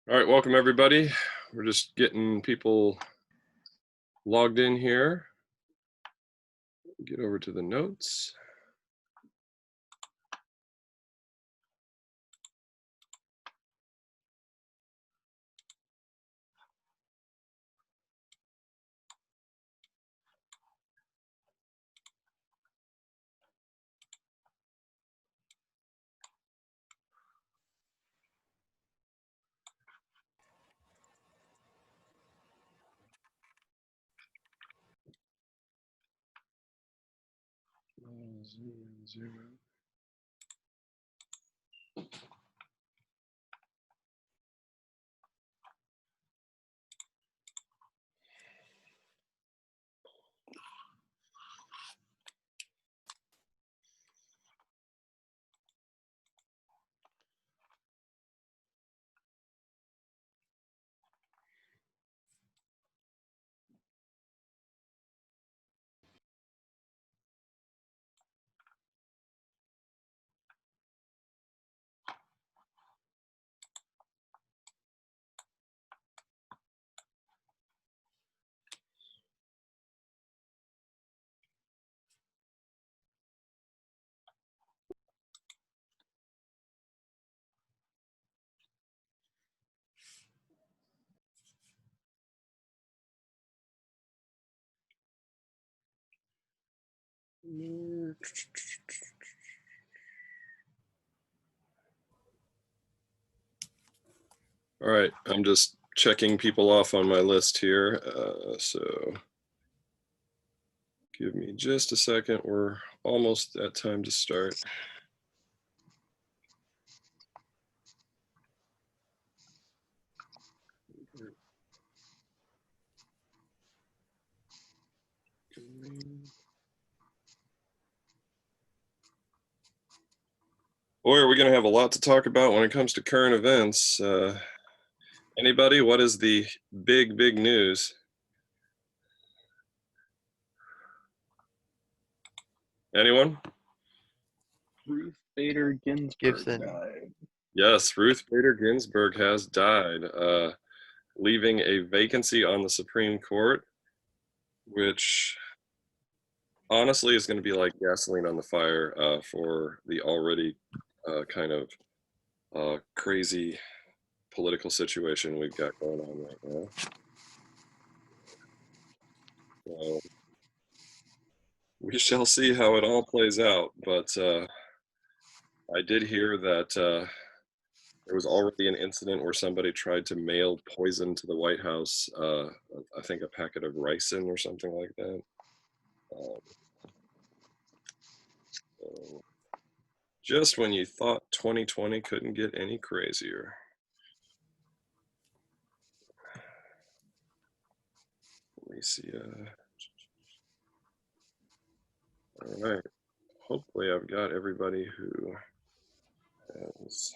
All right, welcome everybody. We're just getting people logged in here. Get over to the notes. Zoom. All right, I'm just checking people off on my list here. So give me just a second. We're almost at time to start. Boy, are we going to have a lot to talk about when it comes to current events. Anybody, what is the big news? Anyone? Ruth Bader Ginsburg died. Yes, Ruth Bader Ginsburg has died, leaving a vacancy on the Supreme Court, which honestly is going to be like gasoline on the fire for the already kind of crazy political situation we've got going on right now. So we shall see how it all plays out, but I did hear that there was already an incident where somebody tried to mail poison to the White House, I think a packet of ricin or something like that. So just when you thought 2020 couldn't get any crazier. Let me see. All right. Hopefully I've got everybody who has.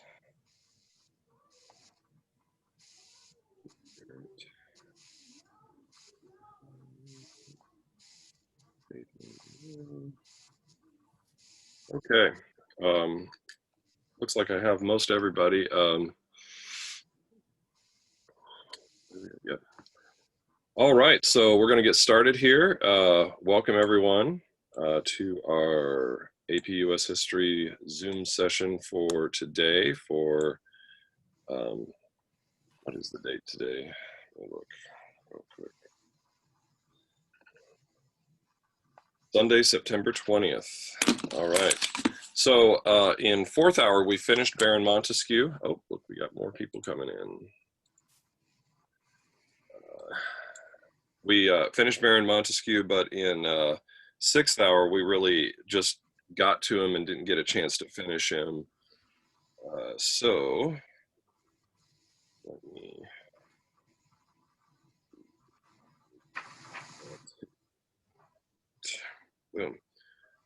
Okay. Looks like I have most everybody. Yep. All right, so we're going to get started here. Welcome everyone to our APUS History Zoom session for today. For what is the date today? Let me look real quick. Sunday, September 20th. All right. So in fourth hour, we finished Baron Montesquieu. Oh, look, we got more people coming in. We finished Baron Montesquieu, but in sixth hour, we really just got to him and didn't get a chance to finish him. So let me. Boom.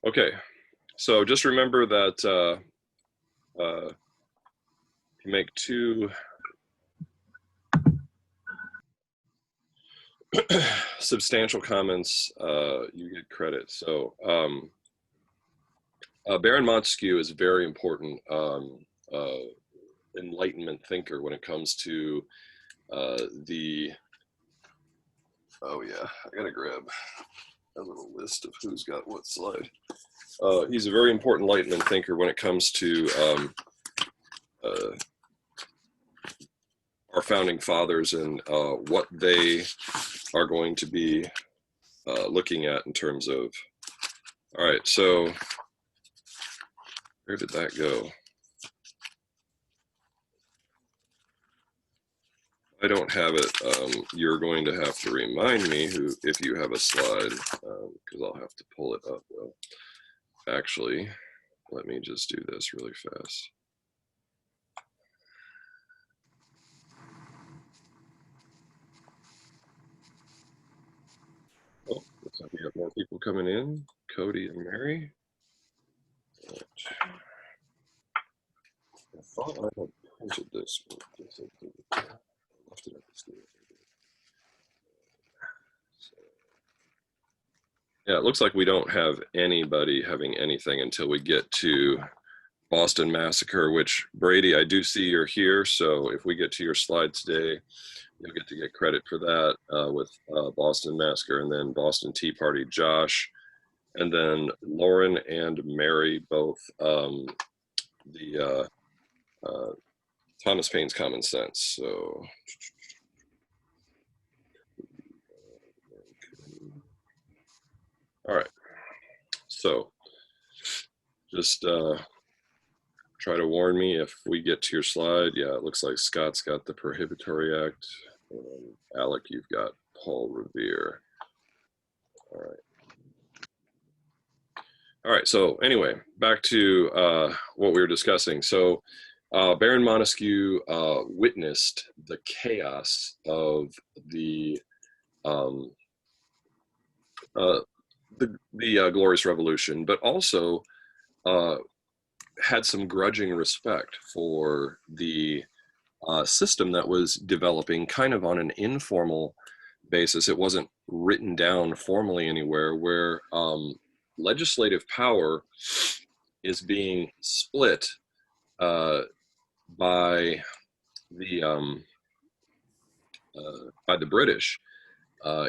Okay, so just remember that if you make two substantial comments, you get credit. So Baron Montesquieu is very important Enlightenment thinker when it comes to the. Oh yeah, I gotta grab a little list of who's got what slide. He's a very important Enlightenment thinker when it comes to our founding fathers and what they are going to be looking at in terms of. All right, so where did that go? I don't have it. You're going to have to remind me who, if you have a slide, because I'll have to pull it up. Well, actually, let me just do this really fast. Oh, looks like we have more people coming in. Cody and Mary. Right. I thought I had printed this, but I guess I didn't. I left it at the store. So, yeah, it looks like we don't have anybody having anything until we get to Boston Massacre, which, Brady, I do see you're here, so if we get to your slide today, you'll get to get credit for that with Boston Massacre, and then Boston Tea Party, Josh, and then Lauren and Mary, both the Thomas Paine's Common Sense. So, all right. So, just try to warn me if we get to your slide. Yeah, it looks like Scott's got the Prohibitory Act. And Alec, you've got Paul Revere. All right. All right, so anyway, back to what we were discussing. So Baron Montesquieu witnessed the chaos of the Glorious Revolution, but also had some grudging respect for the system that was developing kind of on an informal basis. It wasn't written down formally anywhere, where legislative power is being split by the British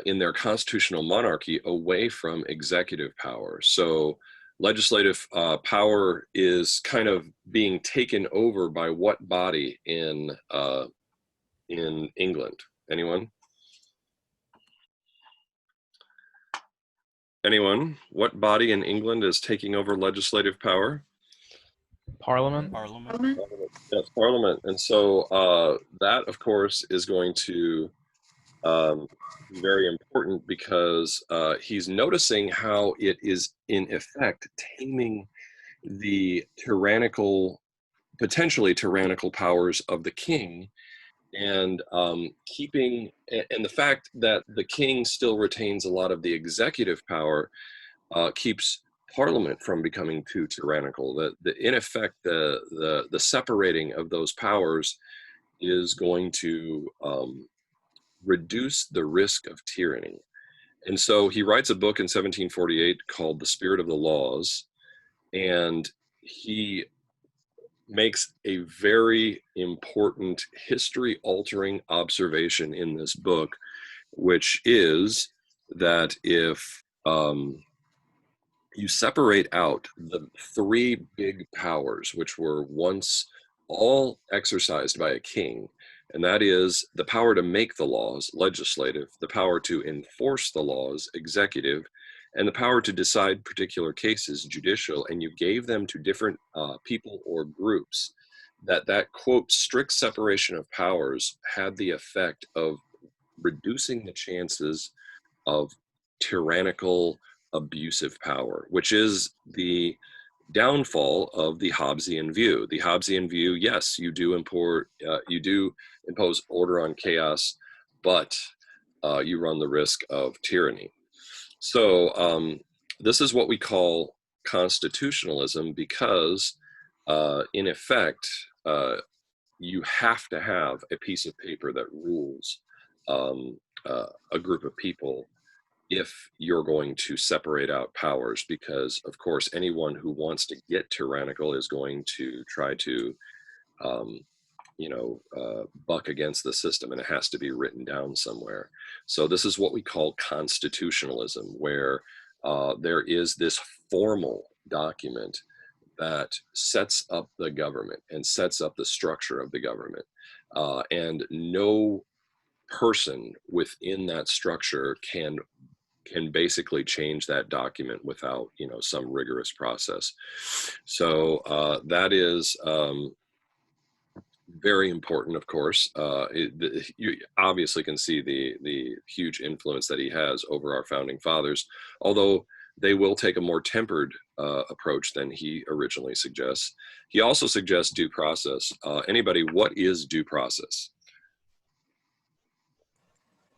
in their constitutional monarchy away from executive power. So legislative power is kind of being taken over by what body in England? Anyone? Anyone? What body in England is taking over legislative power? Parliament. Parliament. Yes, Parliament. And so that, of course, is going to be very important because he's noticing how it is, in effect, taming the potentially tyrannical powers of the king, and and the fact that the king still retains a lot of the executive power keeps Parliament from becoming too tyrannical. In effect, the separating of those powers is going to reduce the risk of tyranny. And so he writes a book in 1748 called The Spirit of the Laws, and he makes a very important history-altering observation in this book, which is that if you separate out the three big powers, which were once all exercised by a king, and that is the power to make the laws, legislative, the power to enforce the laws, executive, and the power to decide particular cases, judicial, and you gave them to different people or groups, that quote, strict separation of powers had the effect of reducing the chances of tyrannical, abusive power, which is the downfall of the Hobbesian view. The Hobbesian view, yes, you do impose order on chaos, but you run the risk of tyranny. So this is what we call constitutionalism, because in effect, you have to have a piece of paper that rules a group of people if you're going to separate out powers, because of course anyone who wants to get tyrannical is going to try to buck against the system, and it has to be written down somewhere. So this is what we call constitutionalism, where there is this formal document that sets up the government and sets up the structure of the government. And no person within that structure can basically change that document without some rigorous process. So that is very important, of course. You obviously can see the huge influence that he has over our founding fathers, although they will take a more tempered approach than he originally suggests. He also suggests due process. Anybody, what is due process?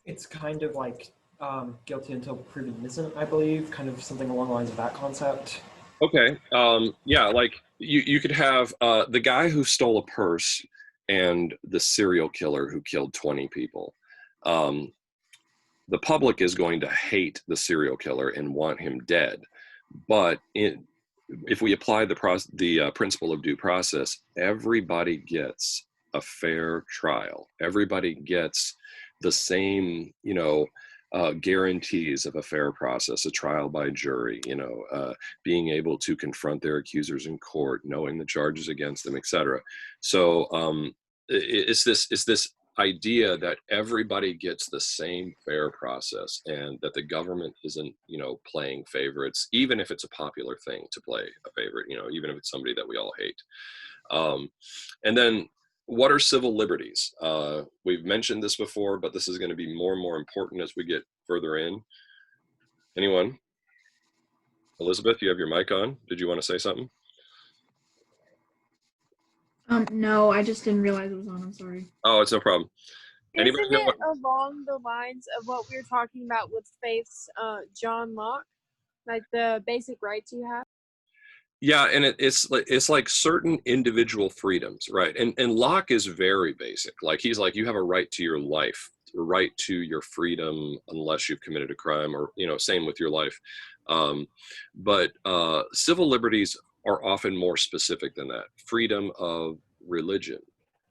It's kind of like guilty until proven innocent, I believe, kind of something along the lines of that concept. Okay. Yeah, like you could have the guy who stole a purse and the serial killer who killed 20 people. Um, the public is going to hate the serial killer and want him dead. But if we apply the principle of due process, everybody gets a fair trial. Everybody gets the same, guarantees of a fair process, a trial by jury, being able to confront their accusers in court, knowing the charges against them, etc. So it's this idea that everybody gets the same fair process, and that the government isn't playing favorites, even if it's a popular thing to play a favorite, even if it's somebody that we all hate. And then what are civil liberties? We've mentioned this before, but this is going to be more and more important as we get further in. Anyone? Elizabeth, you have your mic on. Did you want to say something? No, I just didn't realize it was on. I'm sorry. Oh, it's no problem. Anybody Isn't know it what? along the lines of what we were talking about with Faith's John Locke, like the basic rights you have? Yeah, and it's like certain individual freedoms, right? And Locke is very basic. Like he's like, you have a right to your life, a right to your freedom, unless you've committed a crime, or same with your life. But civil liberties are often more specific than that. Freedom of religion,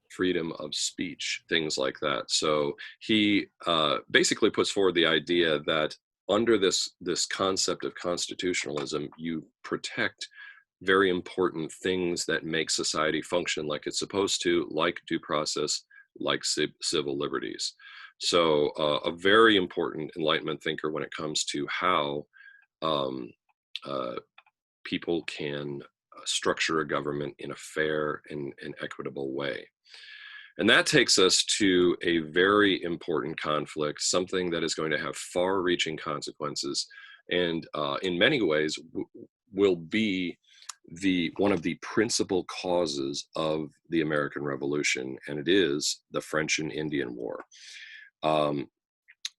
freedom of speech, things like that. So he basically puts forward the idea that under this concept of constitutionalism, you protect very important things that make society function like it's supposed to, like due process, like civil liberties. So a very important Enlightenment thinker when it comes to how people can structure a government in a fair and equitable way. And that takes us to a very important conflict, something that is going to have far-reaching consequences, and in many ways will be one of the principal causes of the American Revolution, and it is the French and Indian War.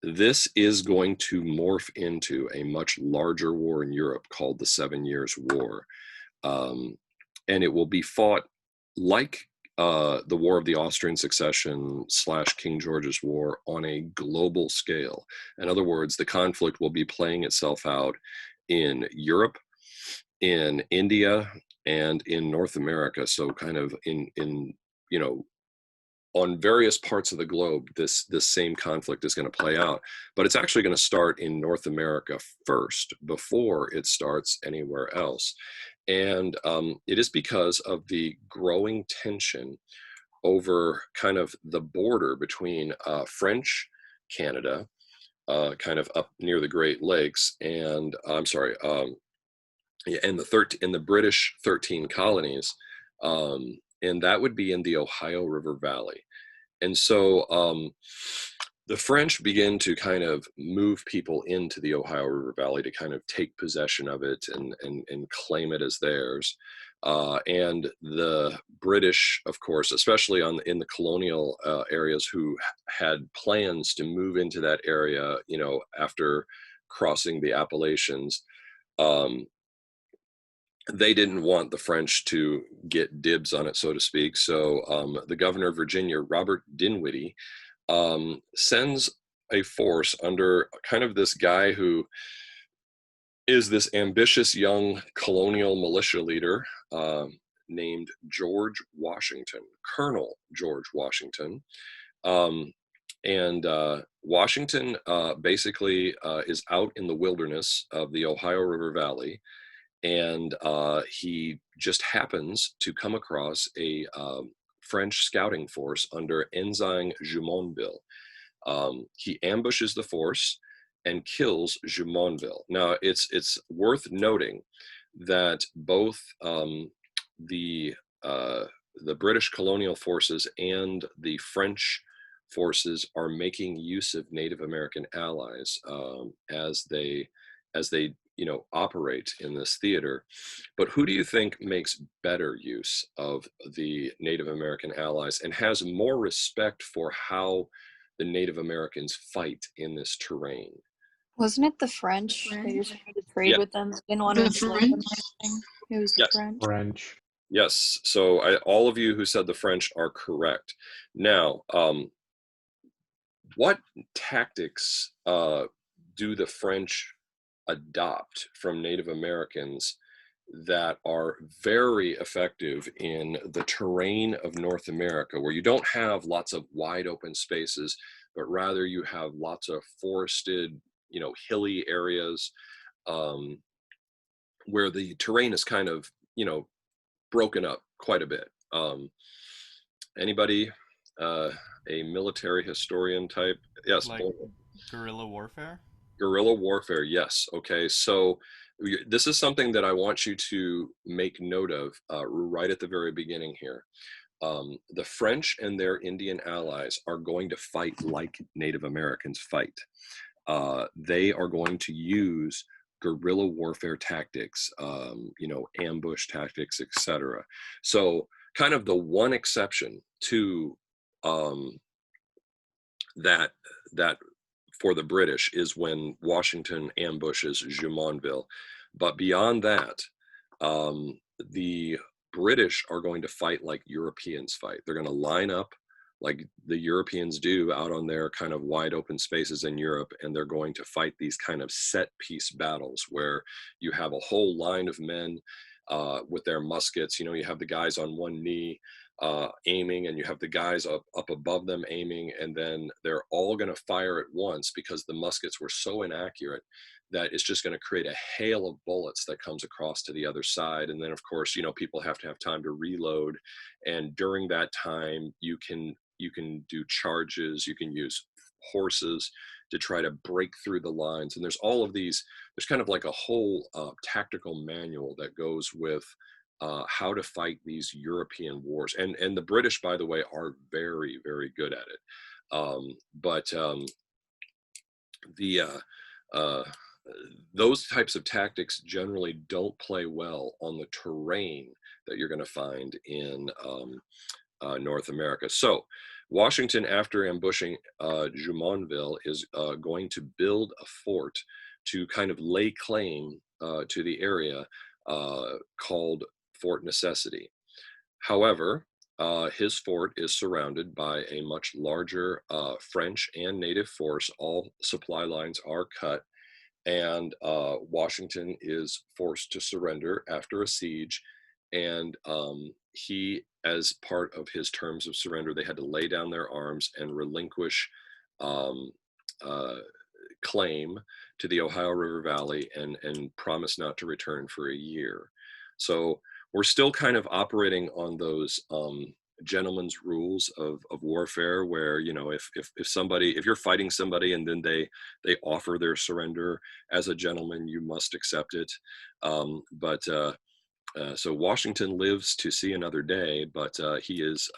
This is going to morph into a much larger war in Europe called the 7 Years' War. And it will be fought like the War of the Austrian Succession / King George's War on a global scale. In other words, the conflict will be playing itself out in Europe, in India, and in North America. So kind of in on various parts of the globe, this same conflict is going to play out. But it's actually going to start in North America first before it starts anywhere else. And it is because of the growing tension over kind of the border between French Canada, kind of up near the Great Lakes, and I'm sorry, and the British 13 colonies, and that would be in the Ohio River Valley. And so the French begin to kind of move people into the Ohio River Valley to kind of take possession of it and claim it as theirs. And the British, of course, especially in the colonial areas, who had plans to move into that area, after crossing the Appalachians, they didn't want the French to get dibs on it, so to speak. So the governor of Virginia, Robert Dinwiddie, sends a force under kind of this guy who is this ambitious young colonial militia leader named George Washington, Colonel George Washington. Um, and Washington basically is out in the wilderness of the Ohio River Valley, and he just happens to come across a French scouting force under Ensign Jumonville. He ambushes the force and kills Jumonville. Now, it's worth noting that both the uh, the British colonial forces and the French forces are making use of Native American allies as they operate in this theater. But who do you think makes better use of the Native American allies and has more respect for how the Native Americans fight in this terrain? Wasn't it the French? The They just French? wanted to trade Yeah. with them. They didn't want to The enslave them or French? anything. It was the Yes. French. French. Yes. So all of you who said the French are correct. Now, what tactics do the French adopt from Native Americans that are very effective in the terrain of North America, where you don't have lots of wide open spaces, but rather you have lots of forested, hilly areas, um, where the terrain is kind of, broken up quite a bit. Anybody, a military historian type? Yes, Like Boyle. guerrilla warfare? Guerrilla warfare, yes. Okay, so this is something that I want you to make note of right at the very beginning here. The French and their Indian allies are going to fight like Native Americans fight. They are going to use guerrilla warfare tactics, ambush tactics, etc. So, kind of the one exception to um, that for the British is when Washington ambushes Jumonville. But beyond that, the British are going to fight like Europeans fight. They're going to line up like the Europeans do out on their kind of wide open spaces in Europe, and they're going to fight these kind of set piece battles where you have a whole line of men with their muskets. You have the guys on one knee aiming, and you have the guys up above them aiming, and then they're all going to fire at once because the muskets were so inaccurate that it's just going to create a hail of bullets that comes across to the other side. And then, of course, people have to have time to reload, and during that time, you can do charges, you can use horses to try to break through the lines. And there's kind of like a whole tactical manual that goes with how to fight these European wars. And the British, by the way, are very, very good at it. But the uh, those types of tactics generally don't play well on the terrain that you're going to find in North America. So Washington, after ambushing Jumonville, is going to build a fort to kind of lay claim to the area called Fort Necessity. However, his fort is surrounded by a much larger French and native force. All supply lines are cut, and Washington is forced to surrender after a siege. And he, as part of his terms of surrender, they had to lay down their arms and relinquish um, uh, claim to the Ohio River Valley and promise not to return for a year. So we're still kind of operating on those gentleman's rules of warfare, where if you're fighting somebody and then they offer their surrender, as a gentleman you must accept it. But so Washington lives to see another day, but he is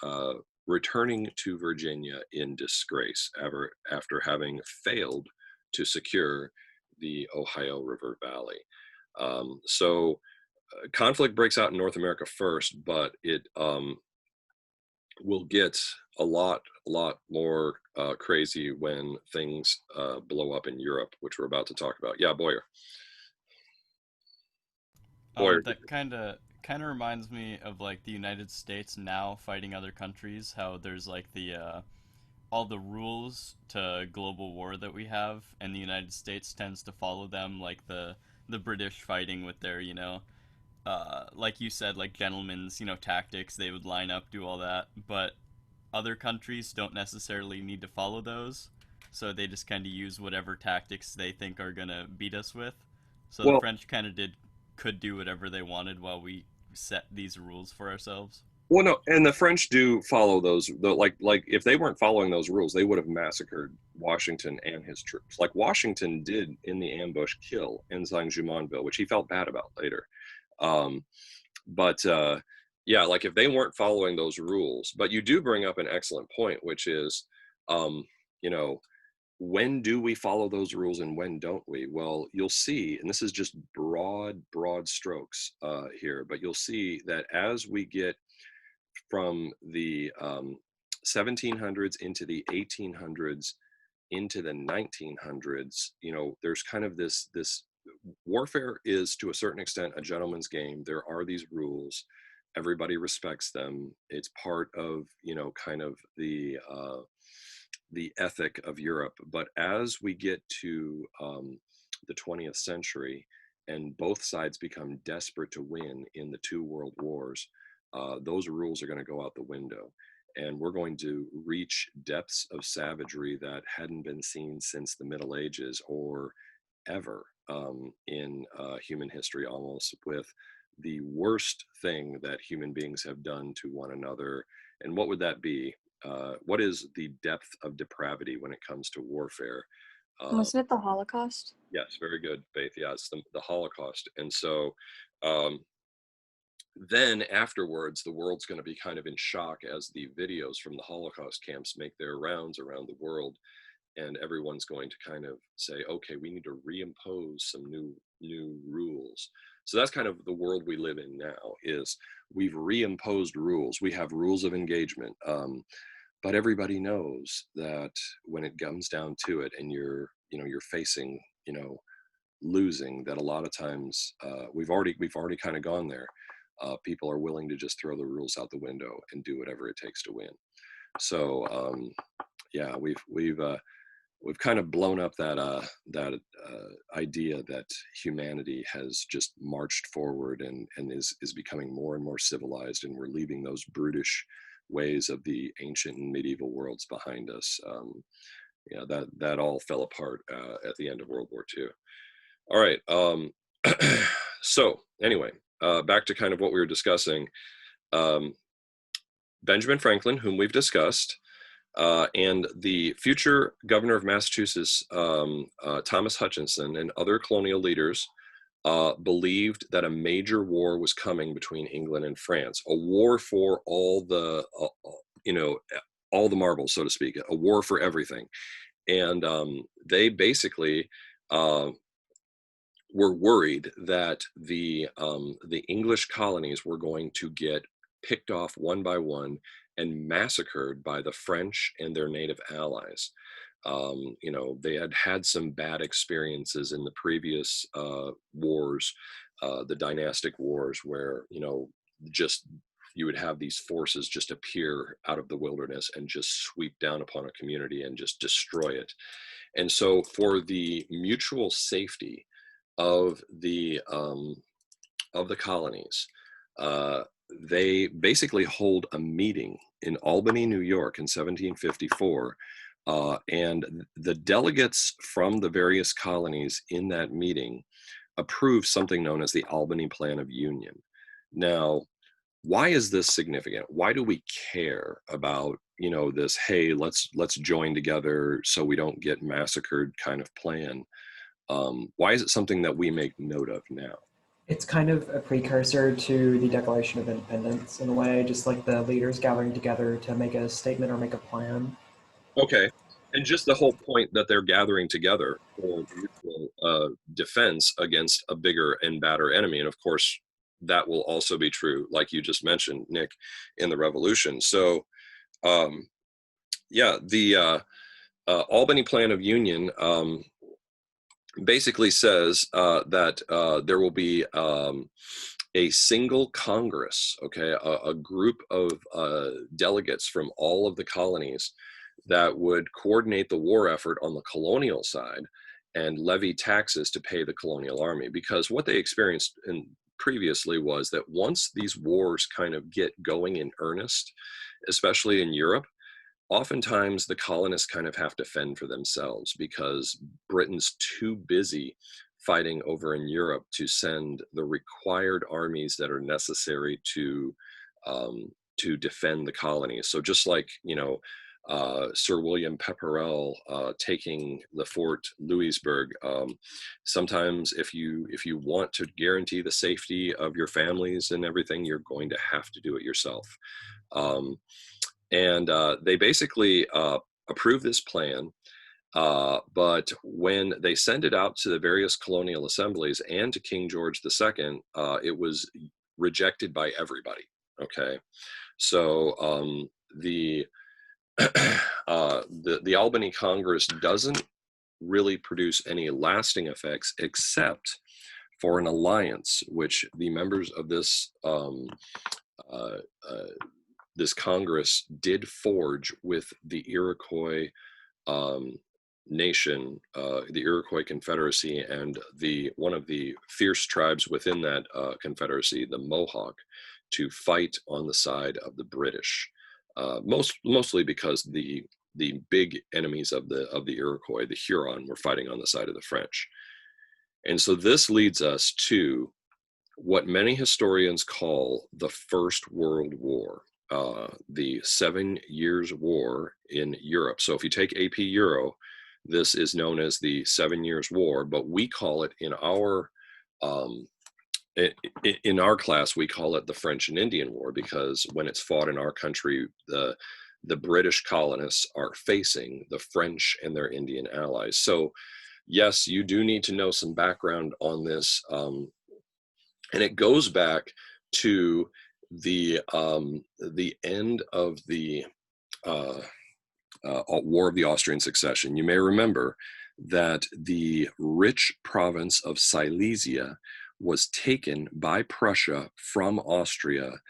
returning to Virginia in disgrace after having failed to secure the Ohio River Valley. So conflict breaks out in North America first, but it will get a lot more crazy when things blow up in Europe, which we're about to talk about. Yeah, Boyer. Boyer. That kind of reminds me of like the United States now fighting other countries. How there's like the all the rules to global war that we have, and the United States tends to follow them, like the British fighting with their like you said, like gentlemen's, tactics. They would line up, do all that, but other countries don't necessarily need to follow those, so they just kind of use whatever tactics they think are gonna beat us with. So the Well, French kind of could do whatever they wanted while we set these rules for ourselves. well, no, and the French do follow those. Like if they weren't following those rules, they would have massacred Washington and his troops. Like Washington did in the ambush kill Ensign Jumonville, which he felt bad about later. Um, but yeah, like if they weren't following those rules, but you do bring up an excellent point, which is, um, you know, when do we follow those rules and when don't we? Well, you'll see, and this is just broad strokes here, but you'll see that as we get from the 1700s into the 1800s into the 1900s, there's kind of this warfare is to a certain extent a gentleman's game. There are these rules, everybody respects them. It's part of kind of the ethic of Europe. But as we get to the 20th century and both sides become desperate to win in the two world wars, those rules are going to go out the window. And we're going to reach depths of savagery that hadn't been seen since the Middle Ages or ever in human history, almost, with the worst thing that human beings have done to one another. And what would that be? What is the depth of depravity when it comes to warfare? Wasn't it the Holocaust? Yes, very good, Faith. Yeah, it's the Holocaust. And so um, then afterwards, the world's going to be kind of in shock as the videos from the Holocaust camps make their rounds around the world. And everyone's going to kind of say, okay, we need to reimpose some new rules. So that's kind of the world we live in now, is we've reimposed rules. We have rules of engagement. But everybody knows that when it comes down to it and you're facing, losing, that a lot of times we've already kind of gone there. People are willing to just throw the rules out the window and do whatever it takes to win. So yeah, we've kind of blown up that idea that humanity has just marched forward and is becoming more and more civilized, and we're leaving those brutish ways of the ancient and medieval worlds behind us. Yeah, that all fell apart at the end of World War II. All right. So anyway, back to kind of what we were discussing. Benjamin Franklin, whom we've discussed, and the future governor of Massachusetts, Thomas Hutchinson, and other colonial leaders believed that a major war was coming between England and France, a war for all the, all the marbles, so to speak, a war for everything. And they basically were worried that the English colonies were going to get picked off one by one and massacred by the French and their native allies. They had some bad experiences in the previous wars, the dynastic wars, where, just you would have these forces just appear out of the wilderness and just sweep down upon a community and just destroy it. And so for the mutual safety of the colonies, they basically hold a meeting in Albany, New York in 1754. And the delegates from the various colonies in that meeting approved something known as the Albany Plan of Union. Now, why is this significant? Why do we care about, this, hey, let's join together so we don't get massacred kind of plan? Why is it something that we make note of now? It's kind of a precursor to the Declaration of Independence in a way, just like the leaders gathering together to make a statement or make a plan. Okay. And just the whole point that they're gathering together for mutual defense against a bigger and badder enemy. And of course, that will also be true, like you just mentioned, Nick, in the Revolution. So, yeah, the Albany Plan of Union basically says that there will be a single Congress, okay, a group of delegates from all of the colonies that would coordinate the war effort on the colonial side and levy taxes to pay the colonial army. Because what they experienced in previously was that once these wars kind of get going in earnest, especially in Europe, oftentimes the colonists kind of have to fend for themselves because Britain's too busy fighting over in Europe to send the required armies that are necessary to defend the colonies. So just like, Sir William Pepperell taking the Fort Louisbourg. Sometimes, if you want to guarantee the safety of your families and everything, you're going to have to do it yourself. And they basically approve this plan. But when they send it out to the various colonial assemblies and to King George II, it was rejected by everybody. Okay, so the the Albany Congress doesn't really produce any lasting effects except for an alliance, which the members of this this Congress did forge with the Iroquois nation, the Iroquois Confederacy, and one of the fierce tribes within that confederacy, the Mohawk, to fight on the side of the British. Mostly because the big enemies of the Iroquois, the Huron, were fighting on the side of the French. And so this leads us to what many historians call the First World War, the 7 Years' War in Europe. So if you take AP Euro, this is known as the 7 Years' War, but we call it in our class, we call it the French and Indian War, because when it's fought in our country, the British colonists are facing the French and their Indian allies. So yes, you do need to know some background on this. And it goes back to the end of the War of the Austrian Succession. You may remember that the rich province of Silesia was taken by Prussia from Austria.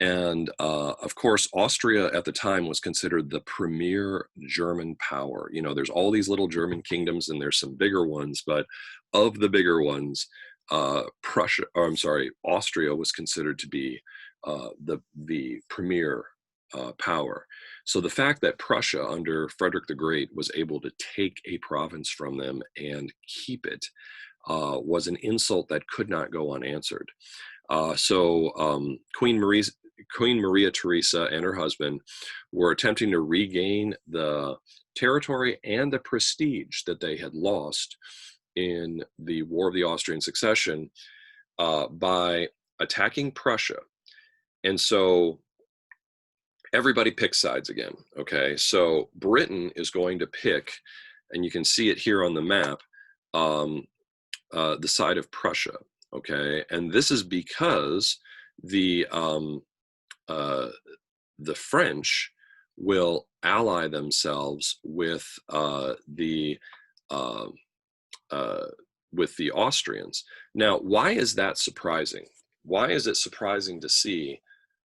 And of course, Austria at the time was considered the premier German power. There's all these little German kingdoms and there's some bigger ones, but of the bigger ones, Austria was considered to be the premier power. So the fact that Prussia under Frederick the Great was able to take a province from them and keep it was an insult that could not go unanswered. So Queen Maria Theresa and her husband were attempting to regain the territory and the prestige that they had lost in the War of the Austrian Succession by attacking Prussia. And so everybody picks sides again. Okay, so Britain is going to pick, and you can see it here on the map, the side of Prussia. Okay, and this is because the French will ally themselves with the Austrians. Now, why is that surprising? Why is it surprising to see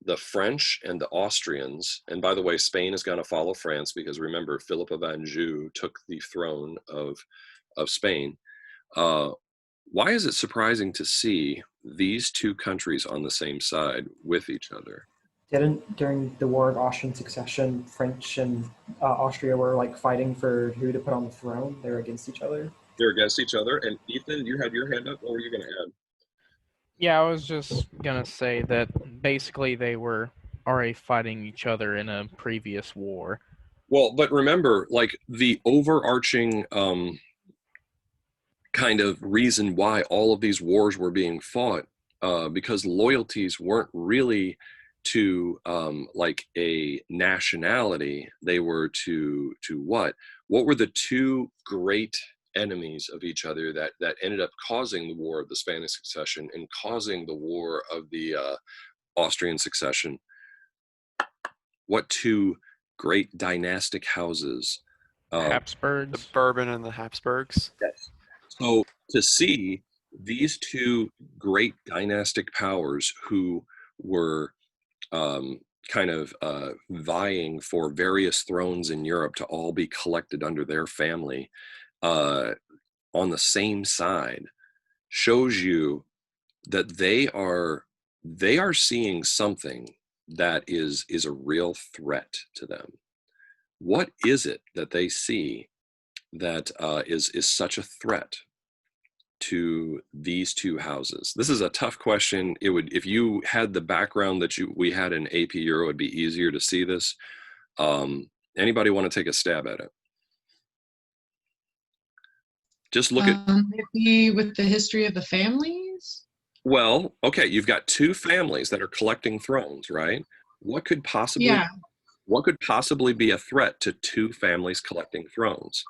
the French and the Austrians? And by the way, Spain is going to follow France because remember, Philip of Anjou took the throne of Spain. Why is it surprising to see these two countries on the same side with each other? Didn't, during the War of Austrian Succession, French and Austria were like fighting for who to put on the throne? They were against each other. They're against each other. And Ethan, you had your hand up. What were you going to add? Yeah, I was just gonna say that basically they were already fighting each other in a previous war. Well, but remember, like the overarching kind of reason why all of these wars were being fought, because loyalties weren't really to like a nationality. They were to what? What were the two great enemies of each other that ended up causing the War of the Spanish Succession and causing the War of the Austrian Succession? What two great dynastic houses? Habsburgs. The Bourbon and the Habsburgs. Yes. So to see these two great dynastic powers who were kind of vying for various thrones in Europe to all be collected under their family on the same side shows you that they are seeing something that is a real threat to them. What is it that they see that is such a threat to these two houses? This is a tough question. It would, if you had the background that we had in AP Euro, it would be easier to see this. Anybody want to take a stab at it? Just look at. Maybe with the history of the families. Well, okay, you've got two families that are collecting thrones, right? What could possibly Yeah. what could possibly be a threat to two families collecting thrones?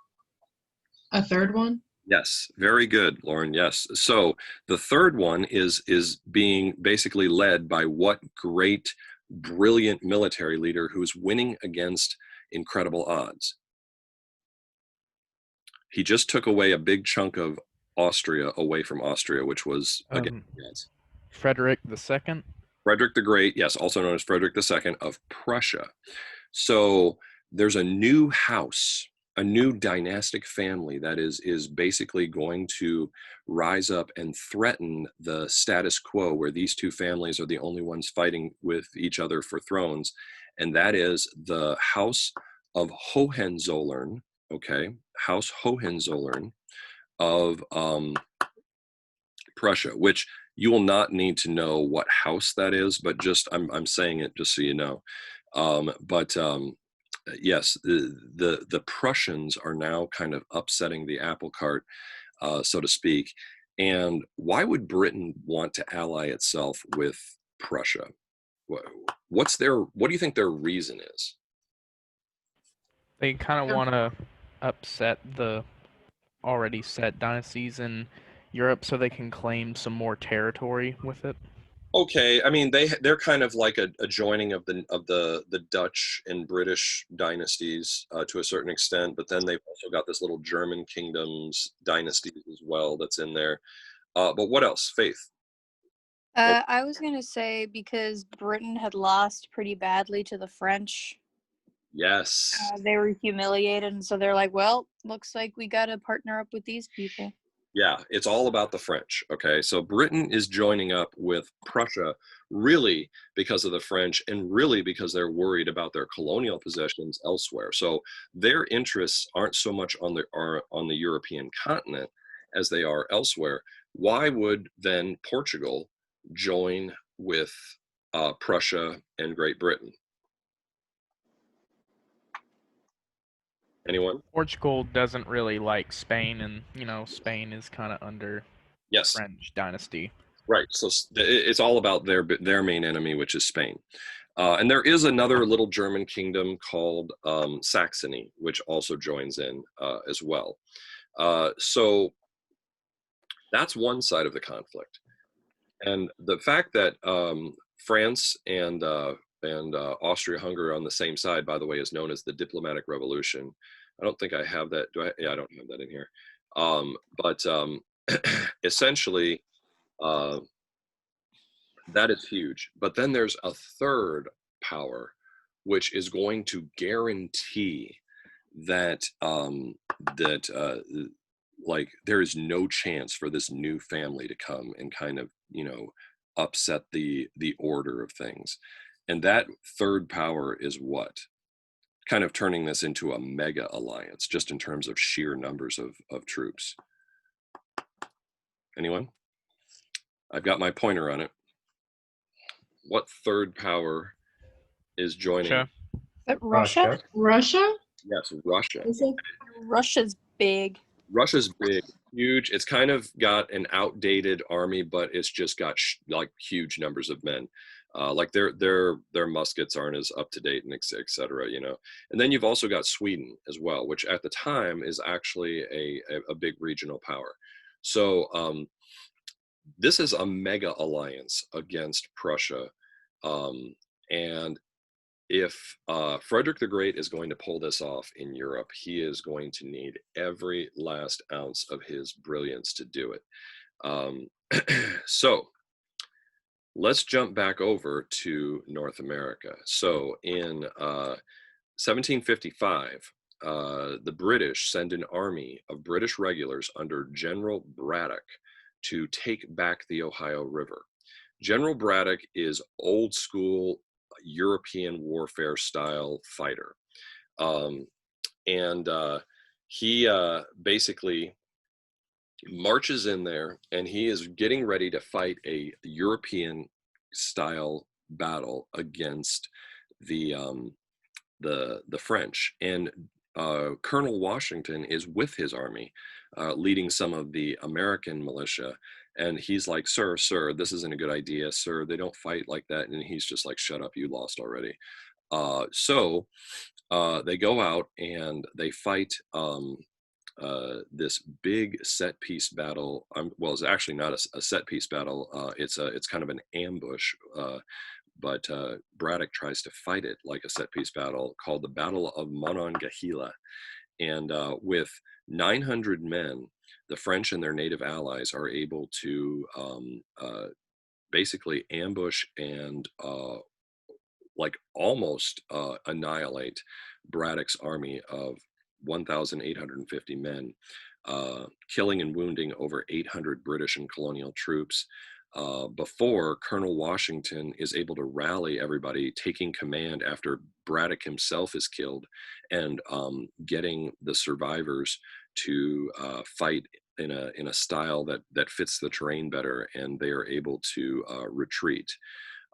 A third one. Yes, very good, Lauren. Yes. So the third one is being basically led by what great, brilliant military leader who's winning against incredible odds. He just took away a big chunk of Austria away from Austria, which was again yes. Frederick II. Frederick the Great, yes, also known as Frederick II of Prussia. So there's a new house, a new dynastic family that is basically going to rise up and threaten the status quo, where these two families are the only ones fighting with each other for thrones, and that is the House of Hohenzollern. Okay, House Hohenzollern of Prussia, which you will not need to know what house that is, but just I'm saying it just so you know. Yes, the Prussians are now kind of upsetting the apple cart, so to speak. And why would Britain want to ally itself with Prussia? What do you think their reason is? They kind of want to upset the already set dynasties in Europe so they can claim some more territory with it. Okay, I mean they're kind of like a joining of the Dutch and British dynasties to a certain extent, but then they've also got this little German kingdoms dynasties as well that's in there. But what else, Faith? I was gonna say because Britain had lost pretty badly to the French. Yes. They were humiliated, and so they're like, "Well, looks like we gotta partner up with these people." Yeah, it's all about the French. Okay, so Britain is joining up with Prussia really because of the French, and really because they're worried about their colonial possessions elsewhere. So their interests aren't so much on the European continent as they are elsewhere. Why would then Portugal join with Prussia and Great Britain? Anyone? Portugal doesn't really like Spain, and Spain is kind of under Yes. French dynasty. Right. So it's all about their main enemy, which is Spain. And there is another little German kingdom called Saxony, which also joins in as well. So that's one side of the conflict. And the fact that France and Austria-Hungary are on the same side, by the way, is known as the diplomatic revolution. I don't think I have that. Do I? Yeah, I don't have that in here. But essentially, that is huge. But then there's a third power, which is going to guarantee that like there is no chance for this new family to come and kind of upset the order of things. And that third power is what? Kind of turning this into a mega alliance, just in terms of sheer numbers of troops. Anyone? I've got my pointer on it. What third power is joining? Russia? Russia? Yes, Russia. Russia's big. Russia's big, huge. It's kind of got an outdated army, but it's just got like huge numbers of men. Like their muskets aren't as up to date and et cetera, And then you've also got Sweden as well, which at the time is actually a big regional power. So this is a mega alliance against Prussia, and if Frederick the Great is going to pull this off in Europe, he is going to need every last ounce of his brilliance to do it. So let's jump back over to North America. So in 1755, the British send an army of British regulars under General Braddock to take back the Ohio River. General Braddock is old school European warfare style fighter. And he basically marches in there, and he is getting ready to fight a European style battle against the French. And Colonel Washington is with his army, leading some of the American militia. And he's like, sir, this isn't a good idea, sir. They don't fight like that. And he's just like, shut up, you lost already. So they go out and they fight this big set piece battle. Well, it's actually not a set piece battle. It's kind of an ambush. But Braddock tries to fight it like a set piece battle called the Battle of Monongahela. And with 900 men, the French and their native allies are able to basically ambush and like almost annihilate Braddock's army of 1,850 men, killing and wounding over 800 British and colonial troops. Before Colonel Washington is able to rally everybody, taking command after Braddock himself is killed, and getting the survivors to fight in a style that fits the terrain better, and they are able to retreat.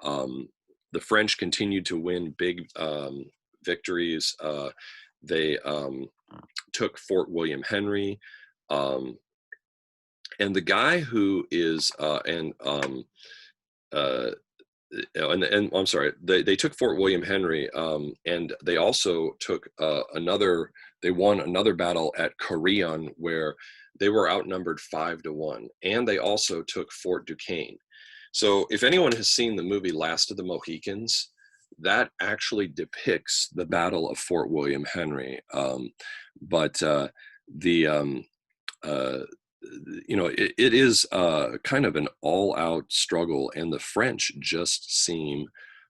The French continued to win big victories. They took Fort William Henry. And the guy who is I'm sorry, they took Fort William Henry, and they also took they won another battle at Carillon, where they were outnumbered 5-1, and they also took Fort Duquesne. So if anyone has seen the movie Last of the Mohicans, that actually depicts the Battle of Fort William Henry. It is kind of an all-out struggle, and the French just seem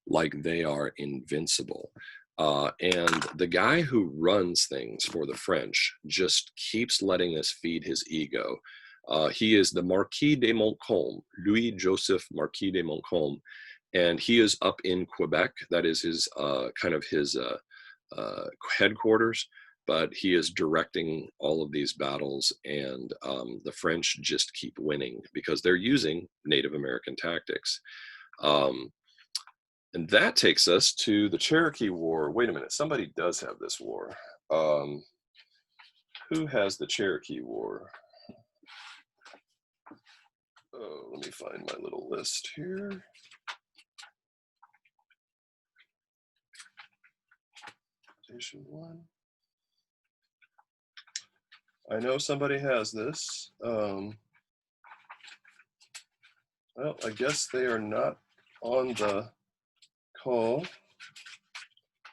like they are invincible. And the guy who runs things for the French just keeps letting this feed his ego. He is the Marquis de Montcalm, Louis-Joseph Marquis de Montcalm, and he is up in Quebec. That is his kind of his headquarters. But he is directing all of these battles, and the French just keep winning because they're using Native American tactics. And that takes us to the Cherokee War. Wait a minute, somebody does have this war. Who has the Cherokee War? Oh, let me find my little list here. Station 1. I know somebody has this. Well, I guess they are not on the call.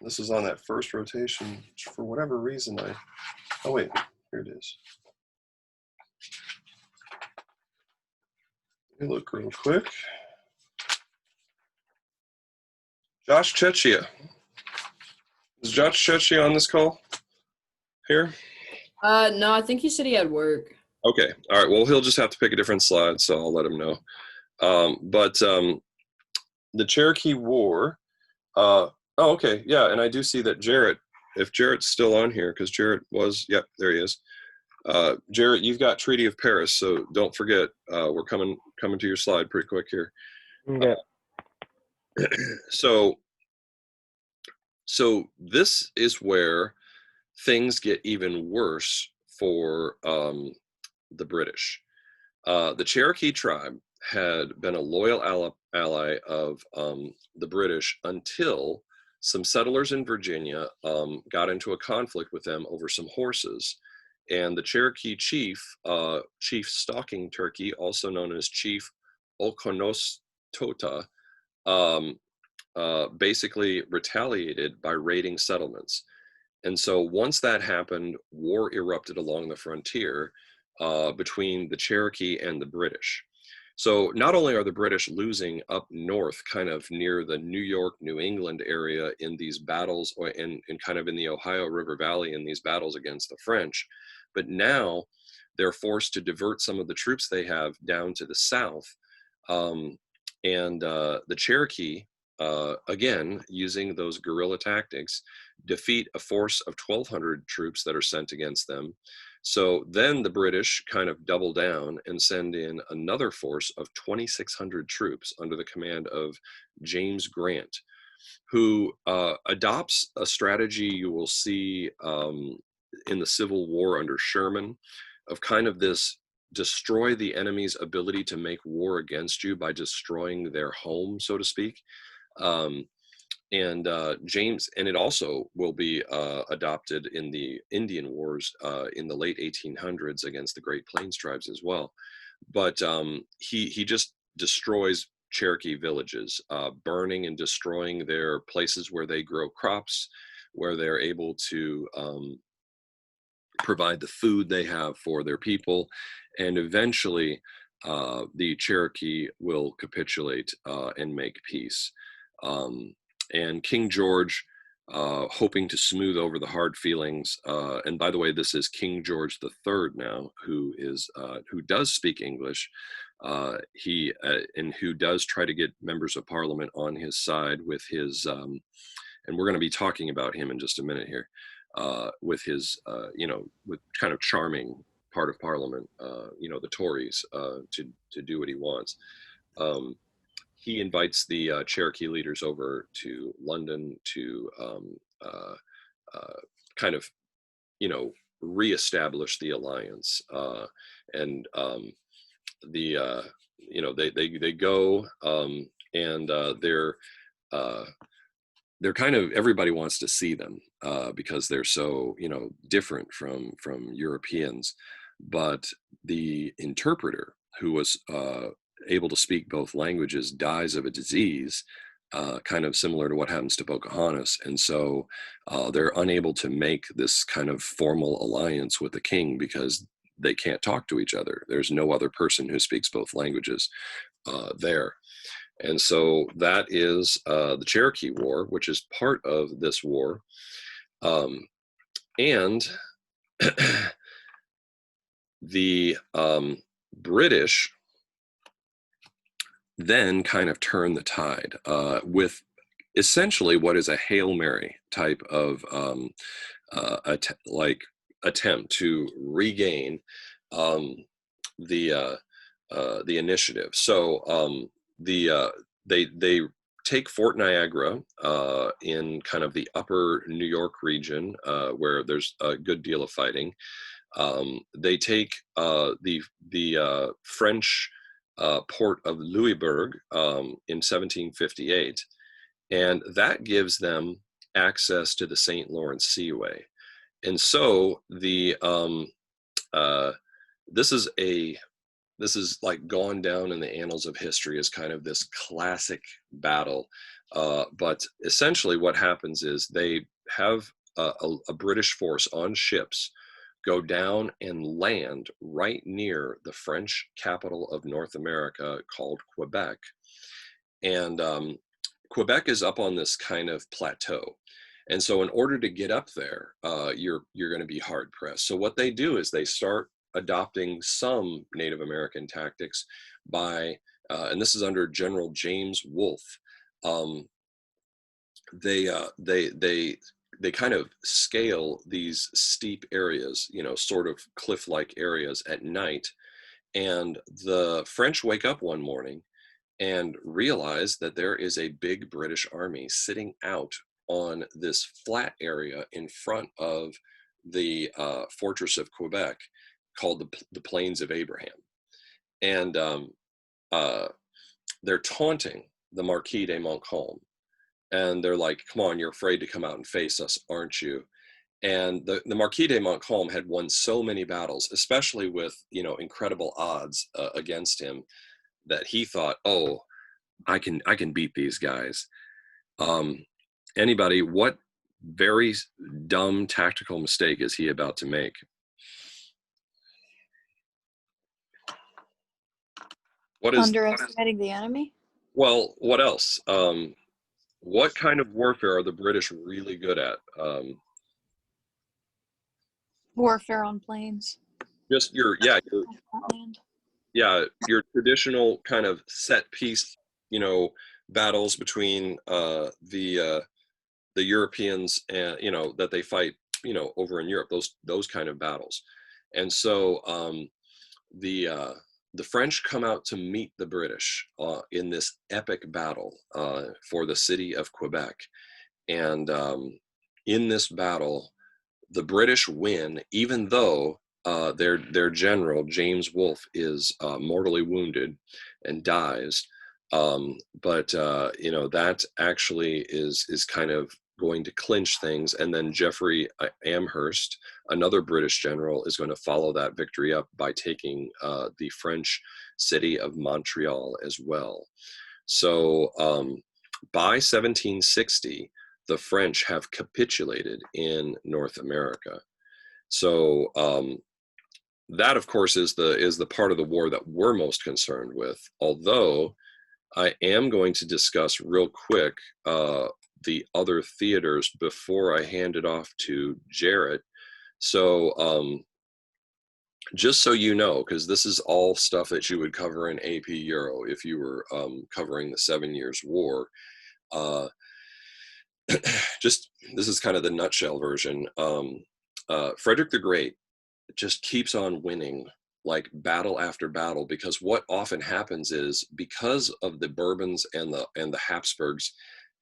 This is on that first rotation. For whatever reason, oh wait, here it is. Let me look real quick. Josh Chechia. Is Josh Chechia on this call here? No, I think he said he had work. Okay, all right, well, he'll just have to pick a different slide, so I'll let him know. The Cherokee War, oh, okay, yeah, and I do see that Jarrett, if Jarrett's still on here, because Jarrett was, yep, there he is. Jarrett, you've got Treaty of Paris, so don't forget, we're coming to your slide pretty quick here. Okay. So this is where things get even worse for the British. The Cherokee tribe had been a loyal ally of the British until some settlers in Virginia got into a conflict with them over some horses. And the Cherokee chief, Chief Stalking Turkey, also known as Chief Okonostota, basically retaliated by raiding settlements. And so once that happened, war erupted along the frontier between the Cherokee and the British. So not only are the British losing up north, kind of near the New York, New England area in these battles, and kind of in the Ohio River Valley in these battles against the French, but now they're forced to divert some of the troops they have down to the south. And the Cherokee, again, using those guerrilla tactics, defeat a force of 1,200 troops that are sent against them. So then the British kind of double down and send in another force of 2,600 troops under the command of James Grant, who adopts a strategy you will see in the Civil War under Sherman, of kind of this destroy the enemy's ability to make war against you by destroying their home, so to speak. James, and it also will be adopted in the Indian Wars in the late 1800s against the Great Plains tribes as well. But he just destroys Cherokee villages, burning and destroying their places where they grow crops, where they're able to provide the food they have for their people. And eventually the Cherokee will capitulate and make peace. And King George, hoping to smooth over the hard feelings, and by the way, this is King George III now, who does speak English, and who does try to get members of Parliament on his side with his, and we're going to be talking about him in just a minute here, with his, with kind of charming part of Parliament, the Tories, to do what he wants. He invites the Cherokee leaders over to London to kind of, reestablish the alliance. And they go, and they're kind of, everybody wants to see them because they're so, different from Europeans. But the interpreter, who was able to speak both languages, dies of a disease, kind of similar to what happens to Pocahontas. And so they're unable to make this kind of formal alliance with the king because they can't talk to each other. There's no other person who speaks both languages there. And so that is the Cherokee War, which is part of this war. And the British then kind of turn the tide with essentially what is a Hail Mary type of attempt to regain the initiative. So they take Fort Niagara in kind of the upper New York region where there's a good deal of fighting. They take the French port of Louisbourg in 1758, and that gives them access to the St. Lawrence Seaway. And so this is like gone down in the annals of history as kind of this classic battle. But essentially what happens is they have a British force on ships go down and land right near the French capital of North America called Quebec. And Quebec is up on this kind of plateau. And so in order to get up there, you're going to be hard pressed. So what they do is they start adopting some Native American tactics by, and this is under General James Wolfe. They kind of scale these steep areas, sort of cliff-like areas at night. And the French wake up one morning and realize that there is a big British army sitting out on this flat area in front of the fortress of Quebec called the Plains of Abraham. And they're taunting the Marquis de Montcalm. And they're like, come on, you're afraid to come out and face us, aren't you? And the Marquis de Montcalm had won so many battles, especially with, incredible odds against him, that he thought, oh, I can beat these guys. Anybody, what very dumb tactical mistake is he about to make? Underestimating the enemy? Well, what else? What kind of warfare are the British really good at? Warfare on planes. just your traditional kind of set piece, battles between the Europeans and that they fight over in Europe, those kind of battles. And so the French come out to meet the British in this epic battle for the city of Quebec. And in this battle, the British win, even though their general, James Wolfe, is mortally wounded and dies. But that actually is kind of going to clinch things. And then Geoffrey Amherst, another British general, is going to follow that victory up by taking the French city of Montreal as well. So by 1760, the French have capitulated in North America. So that, of course, is the part of the war that we're most concerned with. Although I am going to discuss real quick the other theaters before I hand it off to Jarrett. So just so you know, because this is all stuff that you would cover in AP Euro if you were covering the 7 Years' War. Just this is kind of the nutshell version. Frederick the Great just keeps on winning like battle after battle, because what often happens is, because of the Bourbons and the Habsburgs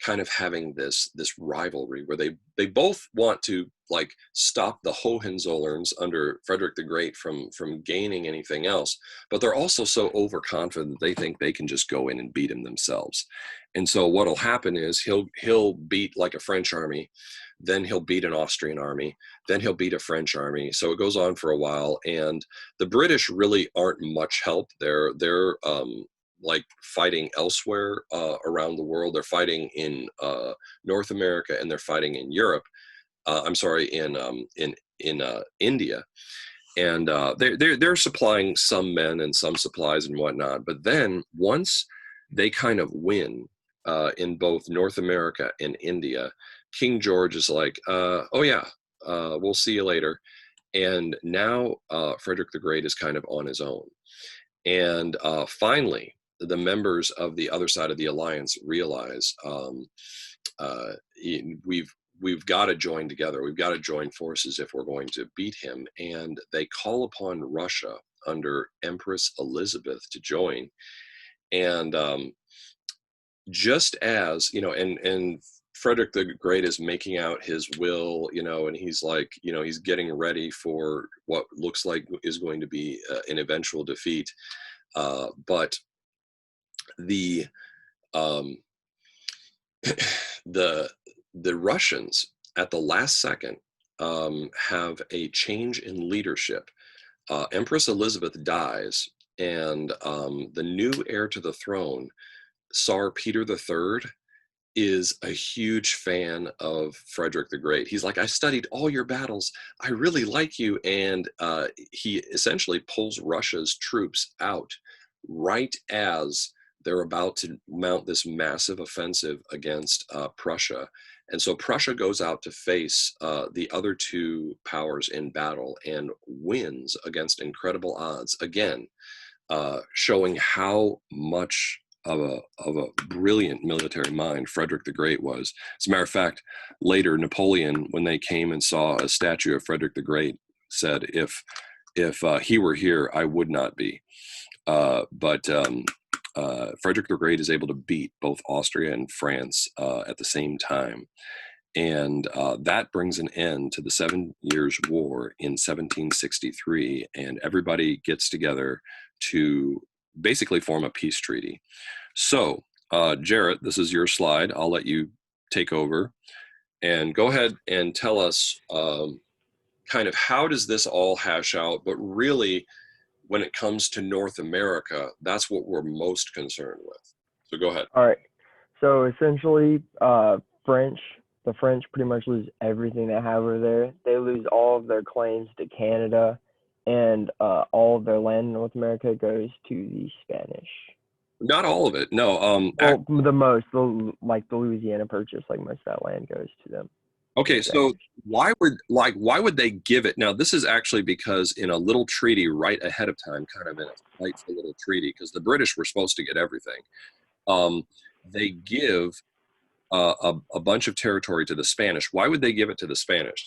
kind of having this rivalry where they both want to like stop the Hohenzollerns under Frederick the Great from gaining anything else, but they're also so overconfident they think they can just go in and beat him themselves. And so what'll happen is he'll beat like a French army, then he'll beat an Austrian army, then he'll beat a French army. So it goes on for a while, and the British really aren't much help. They're like fighting elsewhere around the world. They're fighting in North America, and they're fighting in Europe. I'm sorry, in India, and they're supplying some men and some supplies and whatnot. But then once they kind of win in both North America and India, King George is like, oh yeah, we'll see you later. And now Frederick the Great is kind of on his own. And finally, the members of the other side of the alliance realize we've got to join together. We've got to join forces if we're going to beat him. And they call upon Russia under Empress Elizabeth to join. And just as, and Frederick the Great is making out his will, and he's like, he's getting ready for what looks like is going to be an eventual defeat. But the Russians at the last second have a change in leadership. Empress Elizabeth dies, and the new heir to the throne, Tsar Peter III, is a huge fan of Frederick the Great. He's like, I studied all your battles. I really like you. And he essentially pulls Russia's troops out right as they're about to mount this massive offensive against Prussia. And so Prussia goes out to face the other two powers in battle and wins against incredible odds. Again, showing how much of a brilliant military mind Frederick the Great was. As a matter of fact, later Napoleon, when they came and saw a statue of Frederick the Great, said, if he were here, I would not be. But Frederick the Great is able to beat both Austria and France at the same time. And that brings an end to the 7 Years' War in 1763, and everybody gets together to basically form a peace treaty. So, Jarrett, this is your slide. I'll let you take over and go ahead and tell us kind of how does this all hash out, but really when it comes to North America, that's what we're most concerned with. So go ahead. All right. So essentially, the French pretty much lose everything they have over there. They lose all of their claims to Canada, and all of their land in North America goes to the Spanish. Not all of it. No. Well, the Louisiana Purchase, like most of that land goes to them. Okay, so why would they give it? Now, this is actually because in a little treaty right ahead of time, kind of in a spiteful little treaty, because the British were supposed to get everything. They give a bunch of territory to the Spanish. Why would they give it to the Spanish?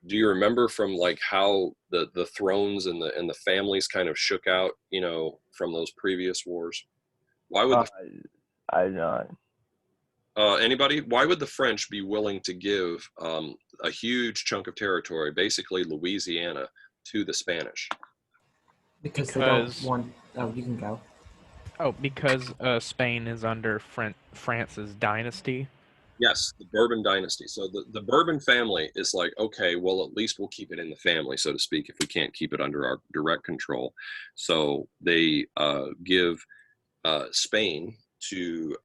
Do you remember from like how the thrones and the families kind of shook out, you know, from those previous wars? Why would I not. anybody? Why would the French be willing to give a huge chunk of territory, basically Louisiana, to the Spanish? Because they don't want. Oh, you can go. Oh, because Spain is under France's dynasty. Yes, the Bourbon dynasty. So the Bourbon family is like, okay, well, at least we'll keep it in the family, so to speak, if we can't keep it under our direct control. So they give Spain to,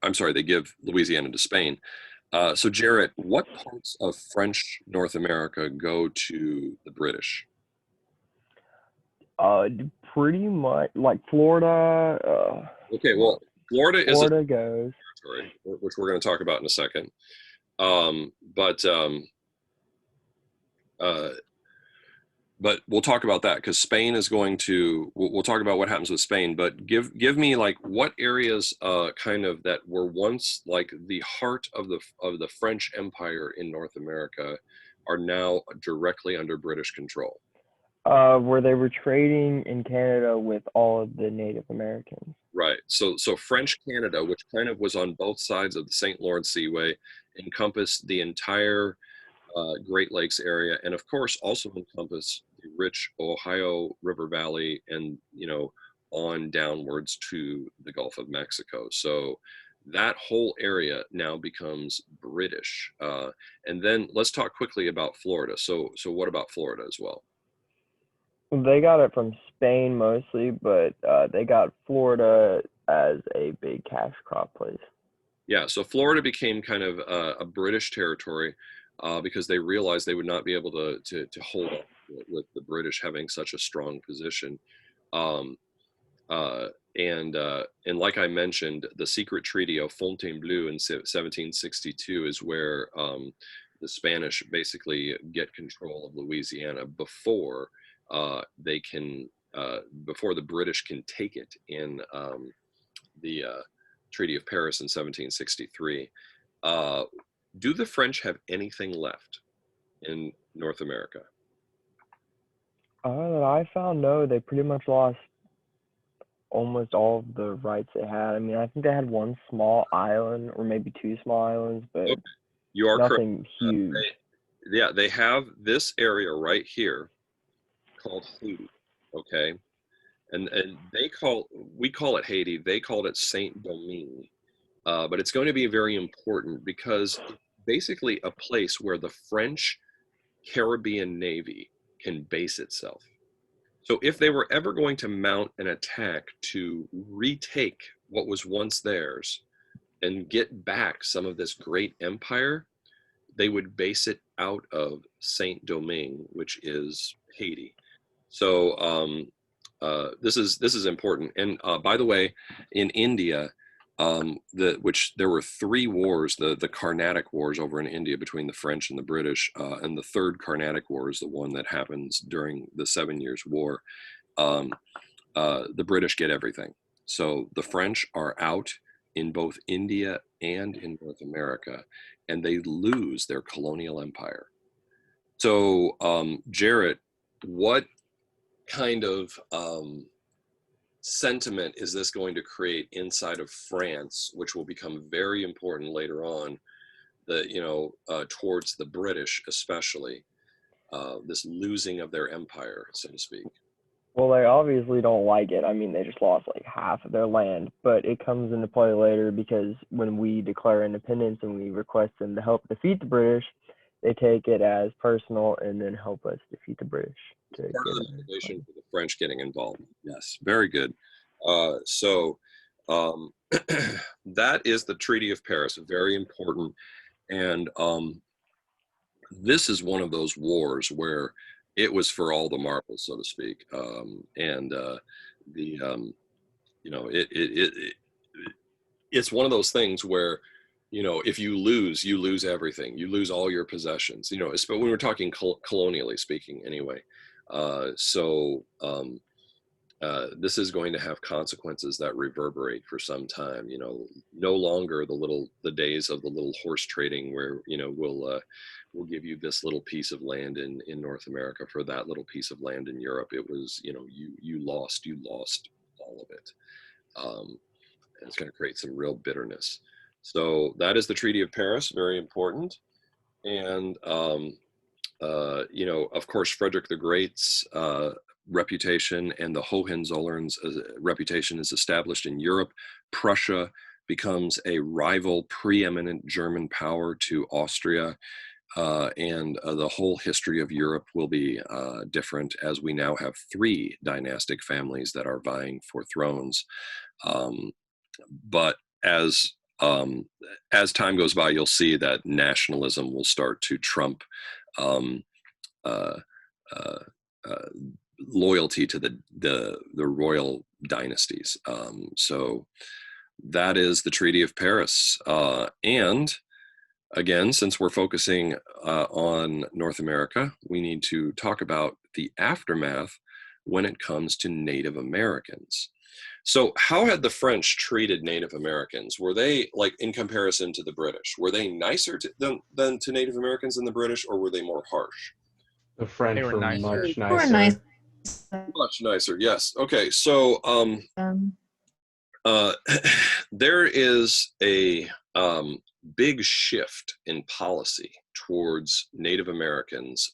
I'm sorry, they give Louisiana to Spain. So Jarrett, what parts of French North America go to the British? Pretty much like Florida. Okay, well, Florida is a goes. territory, which we're going to talk about in a second. But we'll talk about that because Spain is going to. We'll talk about what happens with Spain. But give me like what areas kind of that were once like the heart of the French Empire in North America are now directly under British control. Where they were trading in Canada with all of the Native Americans. Right. So French Canada, which kind of was on both sides of the St. Lawrence Seaway, encompassed the entire Great Lakes area, and of course also encompassed the rich Ohio River Valley, and you know on downwards to the Gulf of Mexico. So that whole area now becomes British. And then let's talk quickly about Florida. So what about Florida as well? They got it from Spain mostly, but they got Florida as a big cash crop place. Yeah, so Florida became kind of a British territory because they realized they would not be able to hold up with the British having such a strong position. And like I mentioned, the secret treaty of Fontainebleau in 1762 is where the Spanish basically get control of Louisiana before they can, before the British can take it in the Treaty of Paris in 1763. Do the French have anything left in North America? That I found, no, they pretty much lost almost all of the rights they had. I mean, I think they had one small island or maybe two small islands, but okay. You are nothing correct. huge. They have this area right here called Haiti, okay? And we call it Haiti, they called it Saint Domingue. But it's going to be very important because it's basically a place where the French Caribbean Navy can base itself. So if they were ever going to mount an attack to retake what was once theirs and get back some of this great empire, they would base it out of Saint Domingue, which is Haiti. So this is important. And by the way, in India, which there were three wars, the Carnatic Wars over in India between the French and the British, and the third Carnatic War is the one that happens during the 7 Years' War. The British get everything. So the French are out in both India and in North America, and they lose their colonial empire. So Jarrett, what kind of sentiment is this going to create inside of France, which will become very important later on, towards the British especially, this losing of their empire, so to speak? Well, they obviously don't like it. I mean, they just lost like half of their land, but it comes into play later because when we declare independence and we request them to help defeat the British, they take it as personal and then help us defeat the British. Part of the motivation for the French getting involved. Yes, very good. So that is the Treaty of Paris, very important. And this is one of those wars where it was for all the marbles, so to speak. It's one of those things where you know, if you lose everything. You lose all your possessions. You know, but when we're talking colonially speaking, anyway. This is going to have consequences that reverberate for some time. You know, no longer the days of the little horse trading where, you know, we'll give you this little piece of land in North America for that little piece of land in Europe. It was, you know, you lost all of it. And it's going to create some real bitterness. So that is the Treaty of Paris, very important. And you know, of course, Frederick the Great's reputation and the Hohenzollerns' reputation is established in Europe. Prussia becomes a rival, preeminent German power to Austria. And the whole history of Europe will be different, as we now have 3 dynastic families that are vying for thrones. But as time goes by, you'll see that nationalism will start to trump um, uh, uh, loyalty to the royal dynasties. So that is the Treaty of Paris. And again, since we're focusing on North America, we need to talk about the aftermath when it comes to Native Americans. So how had the French treated Native Americans? Were they, like, in comparison to the British, were they nicer than to Native Americans than the British, or were they more harsh? The French were were nicer. much They were nicer. Much nicer, yes. Okay, so there is a big shift in policy towards Native Americans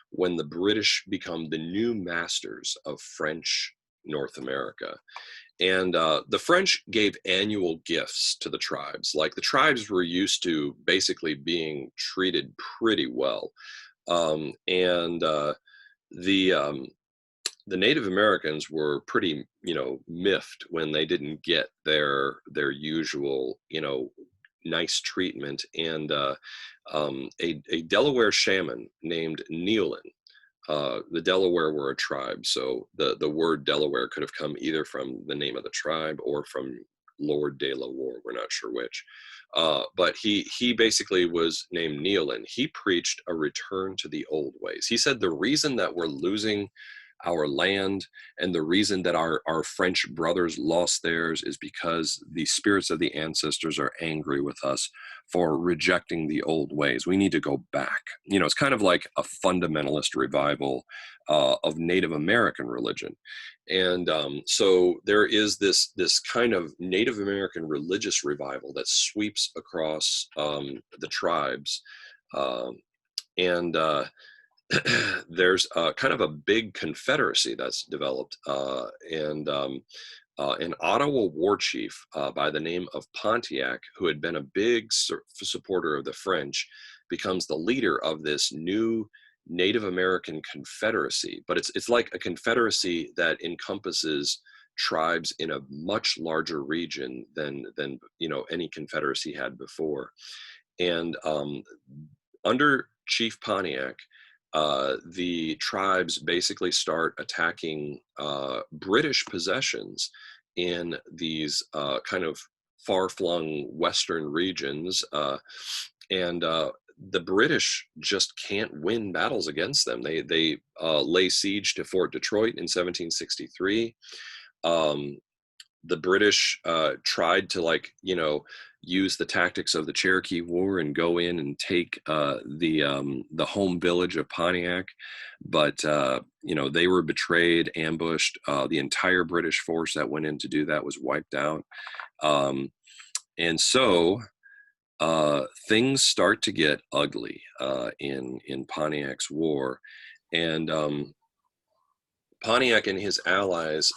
when the British become the new masters of French North America. And the French gave annual gifts to the tribes. Like, the tribes were used to basically being treated pretty well. The Native Americans were pretty, you know, miffed when they didn't get their usual, you know, nice treatment. And a Delaware shaman named Neolin. The Delaware were a tribe, so the word Delaware could have come either from the name of the tribe or from Lord de la Warr. We're not sure which. But he basically was named Neolin. He preached a return to the old ways. He said the reason that we're losing our land and the reason that our French brothers lost theirs is because the spirits of the ancestors are angry with us for rejecting the old ways. We need to go back. You know, it's kind of like a fundamentalist revival of Native American religion. And so there is this kind of Native American religious revival that sweeps across the tribes. There's kind of a big confederacy that's developed, and an Ottawa war chief by the name of Pontiac, who had been a big supporter of the French, becomes the leader of this new Native American confederacy. But it's like a confederacy that encompasses tribes in a much larger region than you know, any confederacy had before. And under Chief Pontiac, the tribes basically start attacking British possessions in these kind of far-flung western regions, and the British just can't win battles against them. They lay siege to Fort Detroit in 1763. The British tried to, like, you know, use the tactics of the Cherokee War and go in and take the home village of Pontiac, but you know, they were betrayed, ambushed. The entire British force that went in to do that was wiped out, and so things start to get ugly in Pontiac's war, and Pontiac and his allies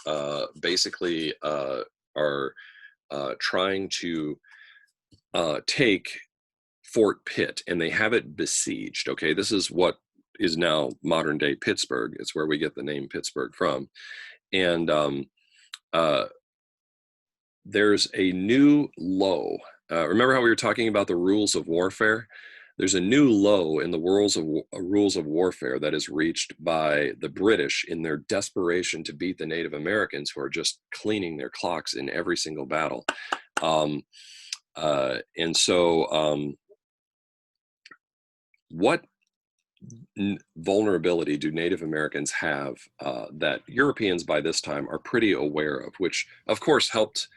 basically are trying to take Fort Pitt, and they have it besieged. Okay, this is what is now modern day Pittsburgh. It's where we get the name Pittsburgh from. And there's a new low. Remember how we were talking about the rules of warfare? There's a new low in the rules of warfare that is reached by the British in their desperation to beat the Native Americans, who are just cleaning their clocks in every single battle. And so, what vulnerability do Native Americans have that Europeans by this time are pretty aware of, which of course helped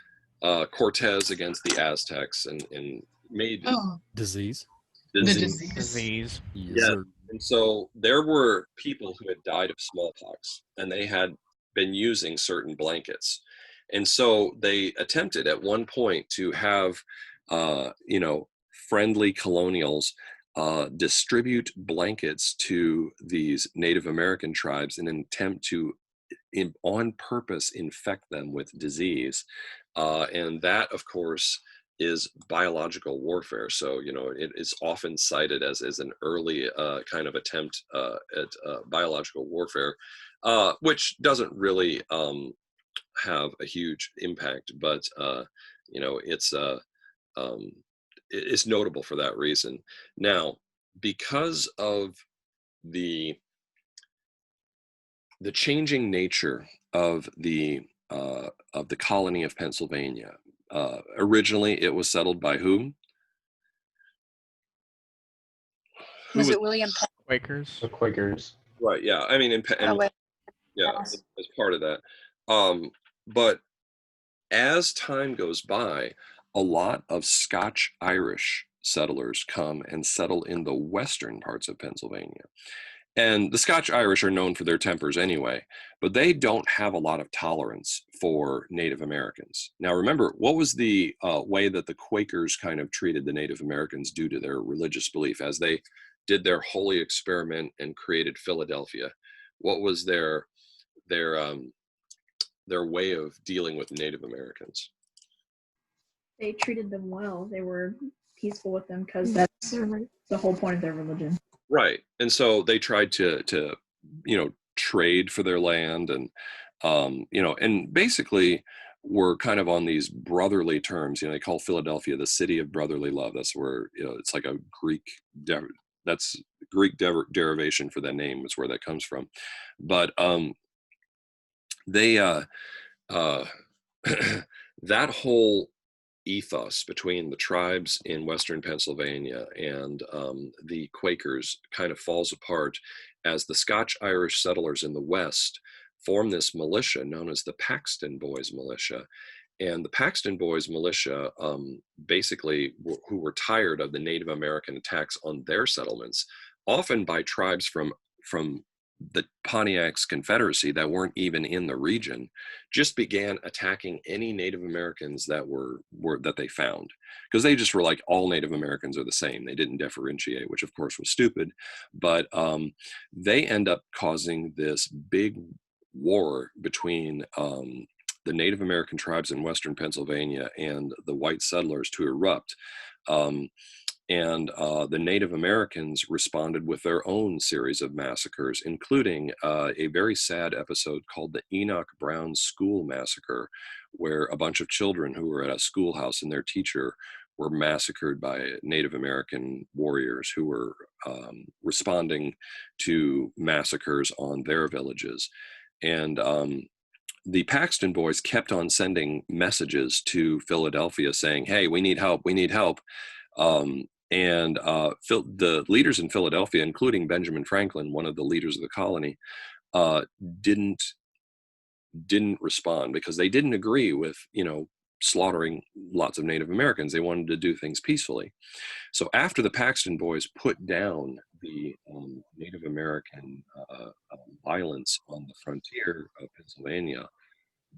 Cortez against the Aztecs and made Oh, Disease. the disease. Disease. Yeah. And so there were people who had died of smallpox and they had been using certain blankets. And so they attempted at one point to have, friendly colonials distribute blankets to these Native American tribes in an attempt to, on purpose, infect them with disease. And that, of course, is biological warfare. So, it is often cited as an early kind of attempt at biological warfare, which doesn't really have a huge impact, but, it's it's notable for that reason. Now, because of the changing nature of the colony of Pennsylvania, originally it was settled by whom? Was it William Penn? Quakers. The Quakers. Right. Yeah. I mean, Oh, wait. yeah, as part of that. But as time goes by, a lot of Scotch-Irish settlers come and settle in the western parts of Pennsylvania. And the Scotch-Irish are known for their tempers anyway, but they don't have a lot of tolerance for Native Americans. Now, remember, what was the way that the Quakers kind of treated the Native Americans due to their religious belief as they did their holy experiment and created Philadelphia? What was their way of dealing with Native Americans? They treated them well. They were peaceful with them because that's the whole point of their religion. Right. And so they tried to trade for their land and, and basically were kind of on these brotherly terms. They call Philadelphia the city of brotherly love. That's where, it's like a Greek, that's Greek derivation for that name. It's where that comes from. But they, that whole ethos between the tribes in Western Pennsylvania and the Quakers kind of falls apart as the Scotch-Irish settlers in the West form this militia known as the Paxton Boys Militia. And the Paxton Boys Militia, basically, who were tired of the Native American attacks on their settlements, often by tribes from the Pontiac's Confederacy that weren't even in the region, just began attacking any Native Americans that that they found, because they just were like, all Native Americans are the same. They didn't differentiate, which of course was stupid. But they end up causing this big war between the Native American tribes in Western Pennsylvania and the white settlers to erupt. And the Native Americans responded with their own series of massacres, including a very sad episode called the Enoch Brown School Massacre, where a bunch of children who were at a schoolhouse and their teacher were massacred by Native American warriors who were responding to massacres on their villages. And the Paxton Boys kept on sending messages to Philadelphia saying, hey, we need help, we need help. And the leaders in Philadelphia, including Benjamin Franklin, one of the leaders of the colony, didn't respond because they didn't agree with, slaughtering lots of Native Americans. They wanted to do things peacefully. So after the Paxton Boys put down the Native American violence on the frontier of Pennsylvania,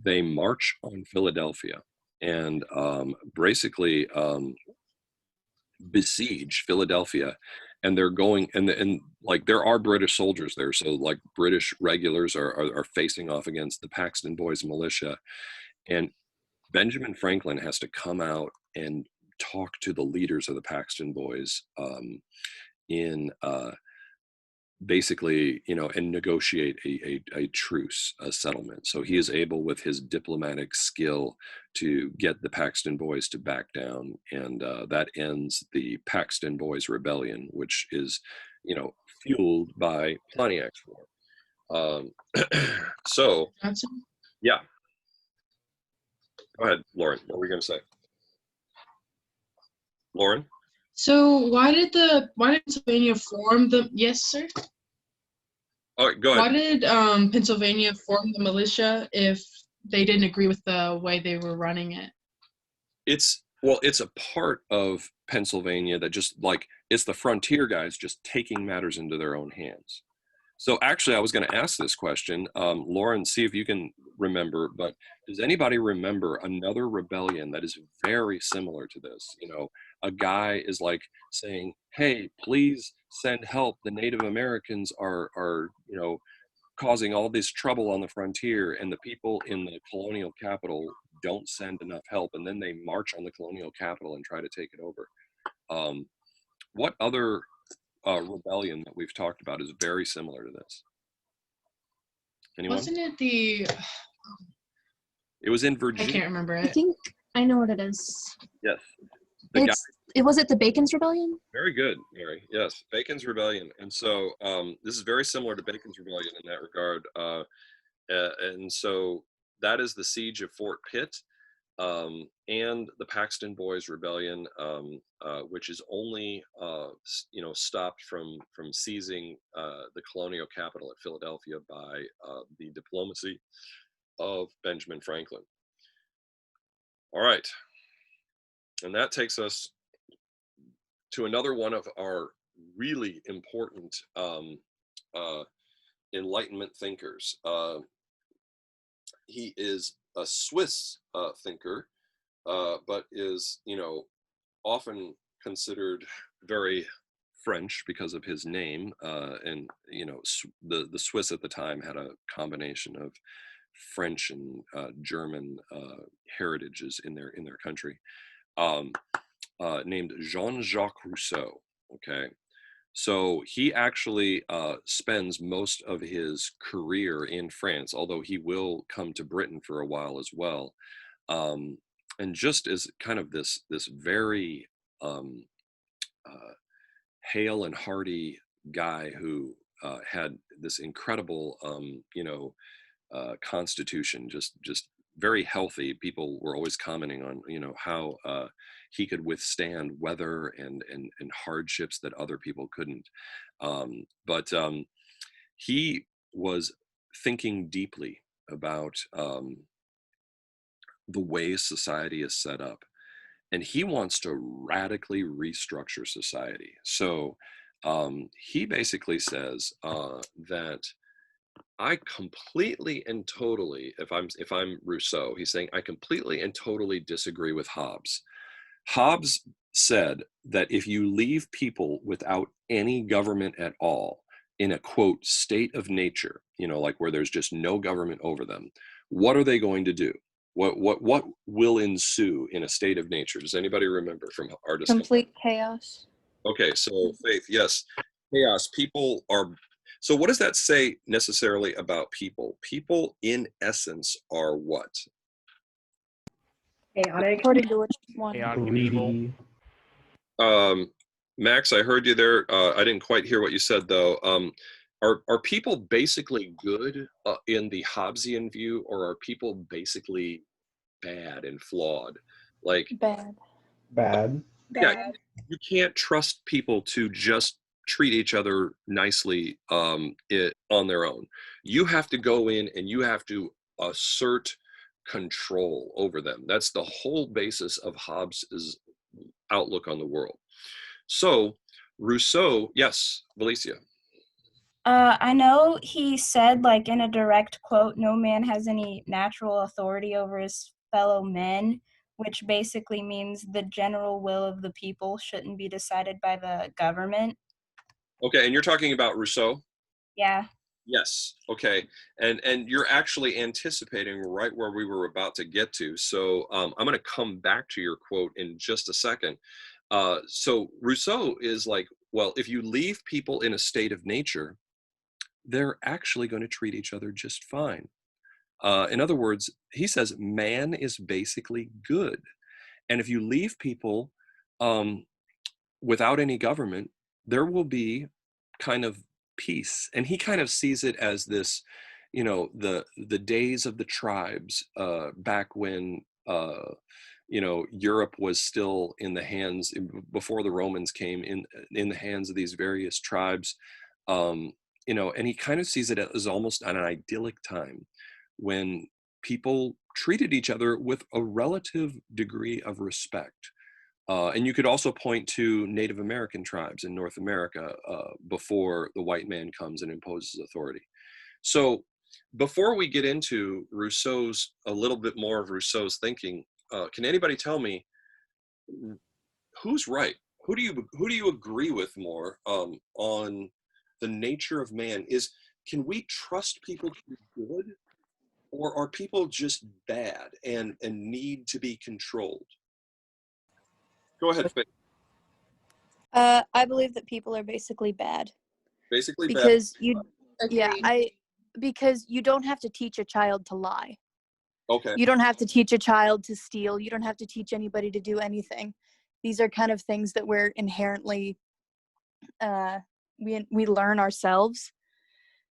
they march on Philadelphia and basically besiege Philadelphia. And they're going, and like there are British soldiers there, so like British regulars are facing off against the Paxton Boys militia, and Benjamin Franklin has to come out and talk to the leaders of the Paxton Boys in basically, and negotiate a truce, a settlement. So he is able, with his diplomatic skill, to get the Paxton Boys to back down, and that ends the Paxton Boys Rebellion, which is, fueled by Pontiac's War. So, Johnson? yeah. Go ahead, Lauren. What were we going to say? Lauren? So why did Pennsylvania form the yes, sir? All right, go Why ahead. did Pennsylvania form the militia if they didn't agree with the way they were running it? It's a part of Pennsylvania that just like it's the frontier guys just taking matters into their own hands. So actually, I was going to ask this question, Lauren. See if you can remember. But does anybody remember another rebellion that is very similar to this? You know, a guy is like saying, "Hey, please send help. The Native Americans are causing all this trouble on the frontier, and the people in the colonial capital don't send enough help, and then they march on the colonial capital and try to take it over." What other rebellion that we've talked about is very similar to this? Anyone? Wasn't it the? It was in I Virginia. can't remember I it. think I know what it is. Yes. The guy, It was it the Bacon's Rebellion? very good, Mary. Yes, Bacon's Rebellion. And so this is very similar to Bacon's Rebellion in that regard. And so that is the siege of Fort Pitt, and the Paxton Boys Rebellion, which is only stopped from seizing the colonial capital at Philadelphia by the diplomacy of Benjamin Franklin. All right, and that takes us to another one of our really important Enlightenment thinkers. He is a Swiss thinker, but is, often considered very French because of his name. And, the Swiss at the time had a combination of French and German heritages in their country, named Jean-Jacques Rousseau. Okay. So he actually spends most of his career in France, although he will come to Britain for a while as well. And just as kind of this very hale and hearty guy who had this incredible, constitution, just very healthy. People were always commenting on, how he could withstand weather and hardships that other people couldn't. But he was thinking deeply about the way society is set up, and he wants to radically restructure society. So he basically says that I completely and totally, if I'm Rousseau, he's saying I completely and totally disagree with Hobbes. Hobbes said that if you leave people without any government at all in a quote state of nature, like where there's just no government over them, what are they going to do? What will ensue in a state of nature? Does anybody remember from our discussion? Complete chaos. Okay, so Faith, yes, chaos. People are. So what does that say necessarily about people? People, in essence, are what? Chaotic. According to which one? Chaotic and evil. Greedy. Max, I heard you there. I didn't quite hear what you said though. Are people basically good in the Hobbesian view, or are people basically bad and flawed? Like Bad. Bad. yeah, you can't trust people to just treat each other nicely on their own. You have to go in and you have to assert control over them. That's the whole basis of Hobbes' outlook on the world. So Rousseau, yes, Valicia. I know he said, like in a direct quote, no man has any natural authority over his fellow men, which basically means the general will of the people shouldn't be decided by the government. Okay, and you're talking about Rousseau? Yeah. Yes. Okay. And you're actually anticipating right where we were about to get to. So I'm going to come back to your quote in just a second. So Rousseau is like, well, if you leave people in a state of nature, they're actually going to treat each other just fine. In other words, he says man is basically good. And if you leave people without any government, there will be kind of peace. And he kind of sees it as this, the days of the tribes back when Europe was still in the hands, before the Romans came, in the hands of these various tribes. And he kind of sees it as almost an idyllic time when people treated each other with a relative degree of respect. And you could also point to Native American tribes in North America before the white man comes and imposes authority. So before we get into a little bit more of Rousseau's thinking, can anybody tell me who's right? Who do you agree with more on the nature of man? Can we trust people to be good, or are people just bad and need to be controlled? Go ahead, Faith. I believe that people are basically bad. Basically because bad. Because you don't have to teach a child to lie. Okay. You don't have to teach a child to steal. You don't have to teach anybody to do anything. These are kind of things that we're inherently we learn ourselves.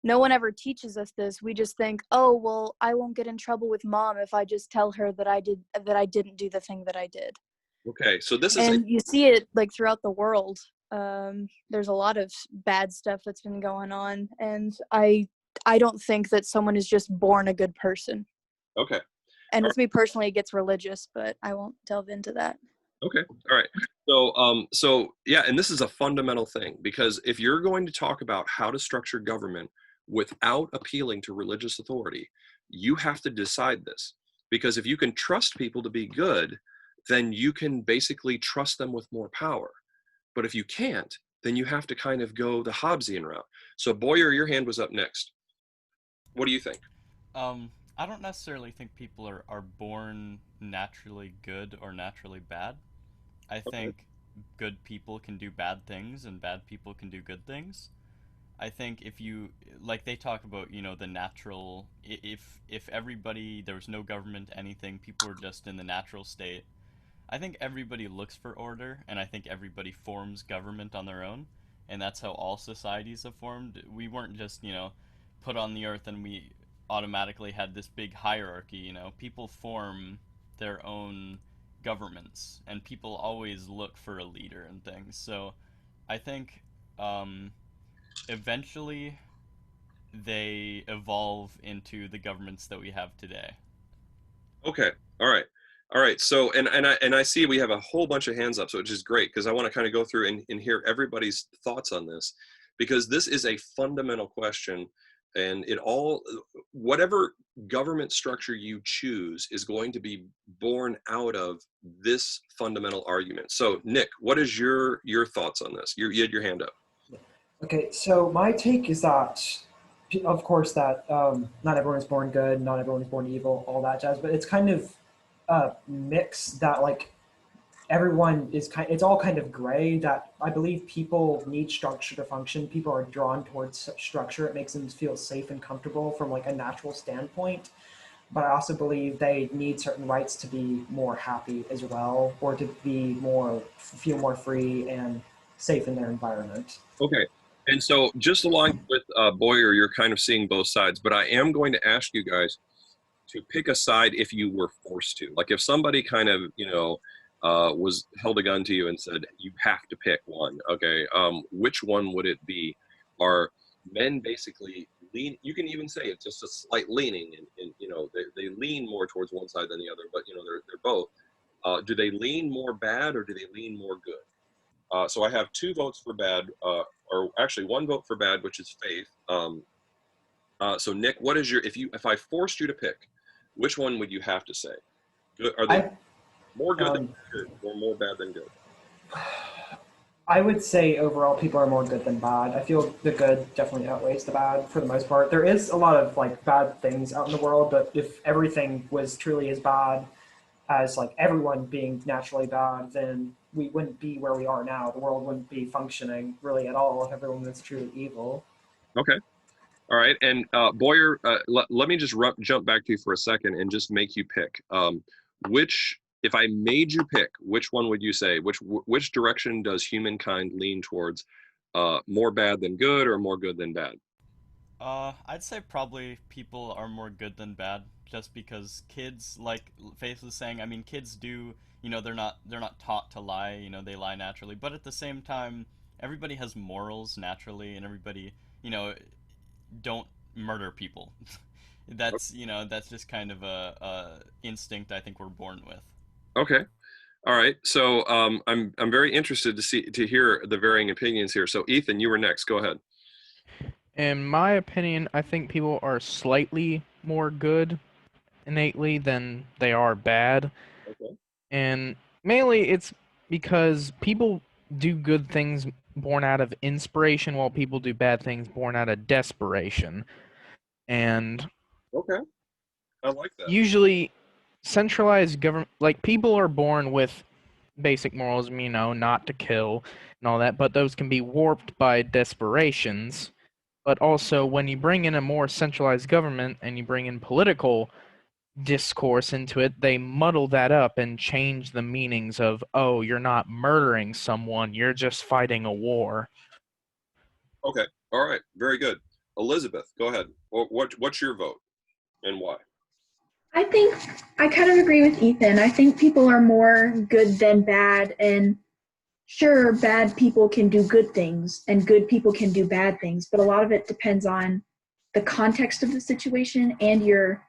No one ever teaches us this. We just think, oh, well, I won't get in trouble with mom if I just tell her that I didn't do the thing that I did. Okay, so this is you see it like throughout the world. There's a lot of bad stuff that's been going on, and I don't think that someone is just born a good person. Okay. And with me personally, it gets religious, but I won't delve into that. Okay. All right. So yeah, and this is a fundamental thing, because if you're going to talk about how to structure government without appealing to religious authority, you have to decide this. Because if you can trust people to be good, then you can basically trust them with more power. But if you can't, then you have to kind of go the Hobbesian route. So Boyer, your hand was up next. What do you think? I don't necessarily think people are born naturally good or naturally bad. I think good people can do bad things and bad people can do good things. I think if you, like they talk about, the natural, if everybody, there was no government, anything, people were just in the natural state, I think everybody looks for order, and I think everybody forms government on their own, and that's how all societies have formed. We weren't just, put on the earth and we automatically had this big hierarchy. People form their own governments, and people always look for a leader and things. So I think eventually they evolve into the governments that we have today. Okay. All right. So, and I see we have a whole bunch of hands up, so which is great, because I want to kind of go through and hear everybody's thoughts on this, because this is a fundamental question, and whatever government structure you choose is going to be born out of this fundamental argument. So, Nick, what is your thoughts on this? You had your hand up. Okay, so my take is that, of course, that not everyone is born good, not everyone is born evil, all that jazz, but it's kind of a mix that, like, everyone is it's all kind of gray, that I believe people need structure to function. People are drawn towards structure. It makes them feel safe and comfortable from like a natural standpoint. But I also believe they need certain rights to be more happy as well, or to feel more free and safe in their environment. Okay. And so just along with Boyer, you're kind of seeing both sides, but I am going to ask you guys to pick a side if you were forced to. Like if somebody kind of, was held a gun to you and said, you have to pick one, okay, which one would it be? Are men basically lean, you can even say it's just a slight leaning, and they lean more towards one side than the other, but they're both. Do they lean more bad or do they lean more good? So I have 2 votes for bad, or actually 1 vote for bad, which is Faith. So Nick, what is if I forced you to pick, which one would you have to say? Are they more good than good, or more bad than good? I would say overall people are more good than bad. I feel the good definitely outweighs the bad for the most part. There is a lot of like bad things out in the world, but if everything was truly as bad as like everyone being naturally bad, then we wouldn't be where we are now. The world wouldn't be functioning really at all if everyone was truly evil. Okay. All right. And Boyer, let me just jump back to you for a second and just make you pick. If I made you pick, which one would you say? Which direction does humankind lean towards? More bad than good or more good than bad? I'd say probably people are more good than bad, just because kids, like Faith was saying, I mean, kids do, they're not taught to lie, they lie naturally, but at the same time, everybody has morals naturally, and everybody, don't murder people. That's just kind of a instinct I think we're born with. Okay. All right. So I'm very interested to hear the varying opinions here. So Ethan, you were next. Go ahead. In my opinion, I think people are slightly more good innately than they are bad. Okay. And mainly it's because people do good things born out of inspiration while people do bad things born out of desperation. And Okay. I like that. usually centralized government, like people are born with basic morals, not to kill and all that, but those can be warped by desperations. But also when you bring in a more centralized government and you bring in political discourse into it, they muddle that up and change the meanings of, oh, you're not murdering someone, you're just fighting a war. Okay. All right. Very good. Elizabeth, go ahead. What's your vote and why? I think I kind of agree with Ethan. I think people are more good than bad, and sure, bad people can do good things and good people can do bad things, but a lot of it depends on the context of the situation and your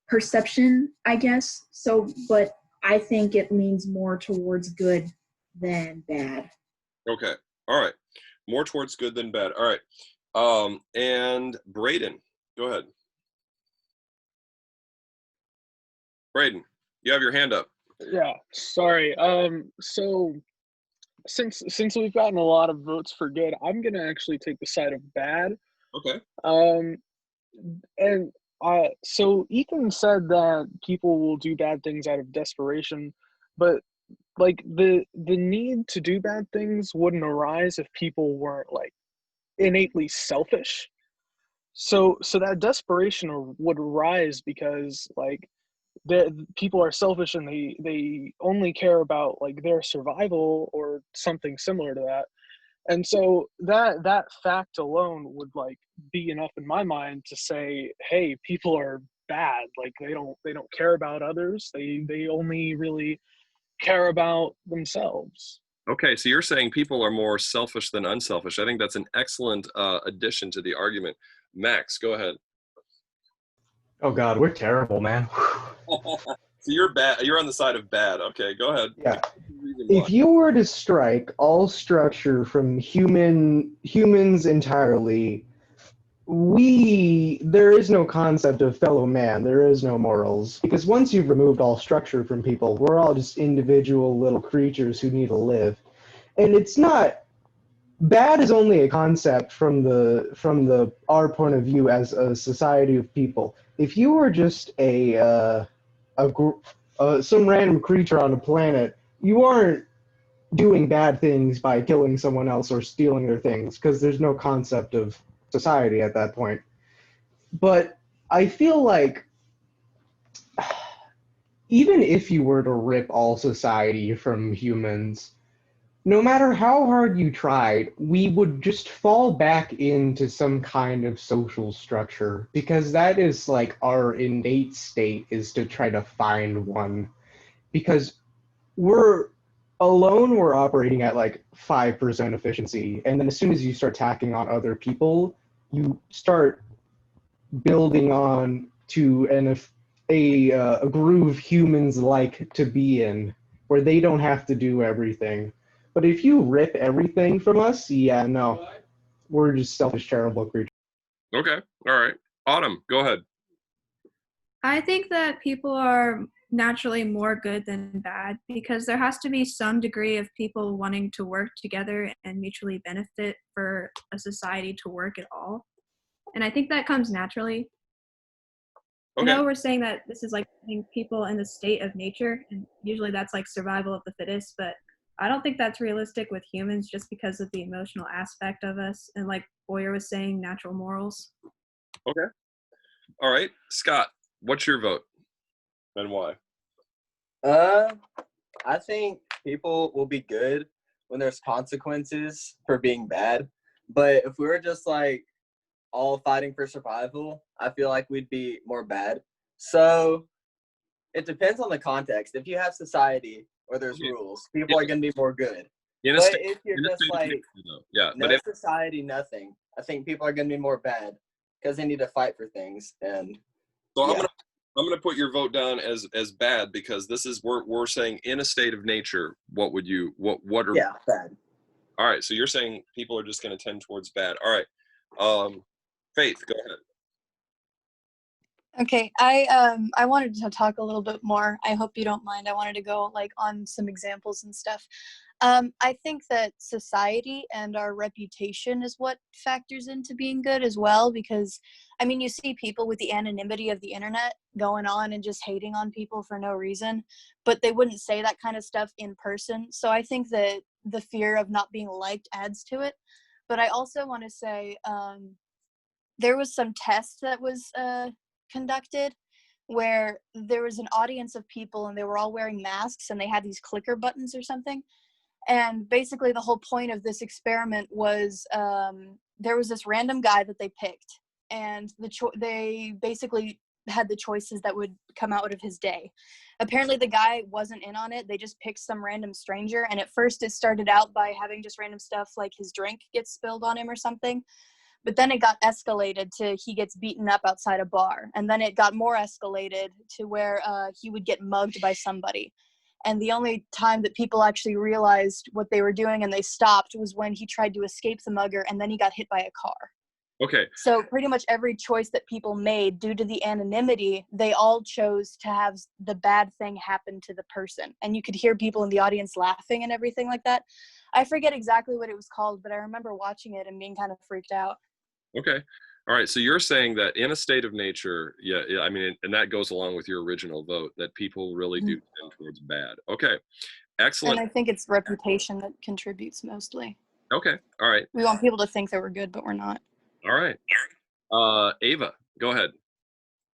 perception, I guess. So, but I think it leans more towards good than bad. Okay. All right. More towards good than bad. All right. And Braden, go ahead. Braden, you have your hand up. Yeah, sorry. So since we've gotten a lot of votes for good, I'm gonna actually take the side of bad. Okay. And so Ethan said that people will do bad things out of desperation, but like the need to do bad things wouldn't arise if people weren't like innately selfish. So that desperation would arise because like the people are selfish and they only care about like their survival or something similar to that. And so that fact alone would like be enough in my mind to say, hey, people are bad. Like they don't care about others. They only really care about themselves. Okay, so you're saying people are more selfish than unselfish. I think that's an excellent addition to the argument. Max, go ahead. Oh God, we're terrible, man. So you're bad. You're on the side of bad. Okay, go ahead. Yeah. If you were to strike all structure from humans entirely, there is no concept of fellow man. There is no morals. Because once you've removed all structure from people, we're all just individual little creatures who need to live. And it's not bad is only a concept from our point of view as a society of people. If you were just some random creature on a planet, you aren't doing bad things by killing someone else or stealing their things because there's no concept of society at that point. But I feel like even if you were to rip all society from humans, no matter how hard you tried, we would just fall back into some kind of social structure because that is like our innate state is to try to find one. Because we're operating at like 5% efficiency. And then as soon as you start tacking on other people, you start building on to a groove humans like to be in where they don't have to do everything. But if you rip everything from us, yeah, no, we're just selfish, terrible creatures. Okay. All right. Autumn, go ahead. I think that people are naturally more good than bad because there has to be some degree of people wanting to work together and mutually benefit for a society to work at all. And I think that comes naturally. Okay. I know we're saying that this is like putting people in the state of nature, and usually that's like survival of the fittest, but I don't think that's realistic with humans just because of the emotional aspect of us and like Boyer was saying, natural morals. Okay. All right. Scott, what's your vote and why? I think people will be good when there's consequences for being bad. But if we were just like all fighting for survival, I feel like we'd be more bad. So it depends on the context. If you have society where there's rules, people are going to be more good. But if you're just like, no society, nothing, I think people are going to be more bad because they need to fight for things. And so I'm gonna put your vote down as bad, because this is we're saying in a state of nature, what would you what are bad. All right, so you're saying people are just going to tend towards bad. All right, Faith, go ahead. Okay, I wanted to talk a little bit more. I hope you don't mind. I wanted to go like on some examples and stuff. I think that society and our reputation is what factors into being good as well, because I mean, you see people with the anonymity of the internet going on and just hating on people for no reason, but they wouldn't say that kind of stuff in person. So I think that the fear of not being liked adds to it. But I also want to say there was some test that was conducted where there was an audience of people and they were all wearing masks and they had these clicker buttons or something. And basically the whole point of this experiment was there was this random guy that they picked, and they basically had the choices that would come out of his day. Apparently the guy wasn't in on it. They just picked some random stranger, and at first it started out by having just random stuff like his drink gets spilled on him or something. But then it got escalated to he gets beaten up outside a bar. And then it got more escalated to where he would get mugged by somebody. And the only time that people actually realized what they were doing and they stopped was when he tried to escape the mugger, and then he got hit by a car. Okay. So pretty much every choice that people made due to the anonymity, they all chose to have the bad thing happen to the person. And you could hear people in the audience laughing and everything like that. I forget exactly what it was called, but I remember watching it and being kind of freaked out. Okay. All right. So you're saying that in a state of nature, yeah, I mean, and that goes along with your original vote, that people really do tend towards bad. Okay. Excellent. And I think it's reputation that contributes mostly. Okay. All right. We want people to think that we're good, but we're not. All right. Ava, go ahead.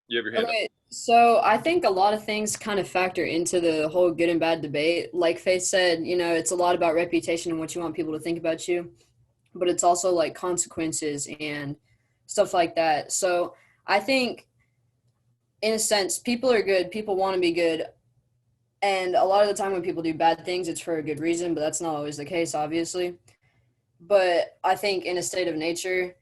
You have your hand up. Okay, so I think a lot of things kind of factor into the whole good and bad debate. Like Faith said, it's a lot about reputation and what you want people to think about you, but it's also like consequences and stuff like that. So I think, in a sense, people are good. People want to be good. And a lot of the time when people do bad things, it's for a good reason, but that's not always the case, obviously. But I think in a state of nature,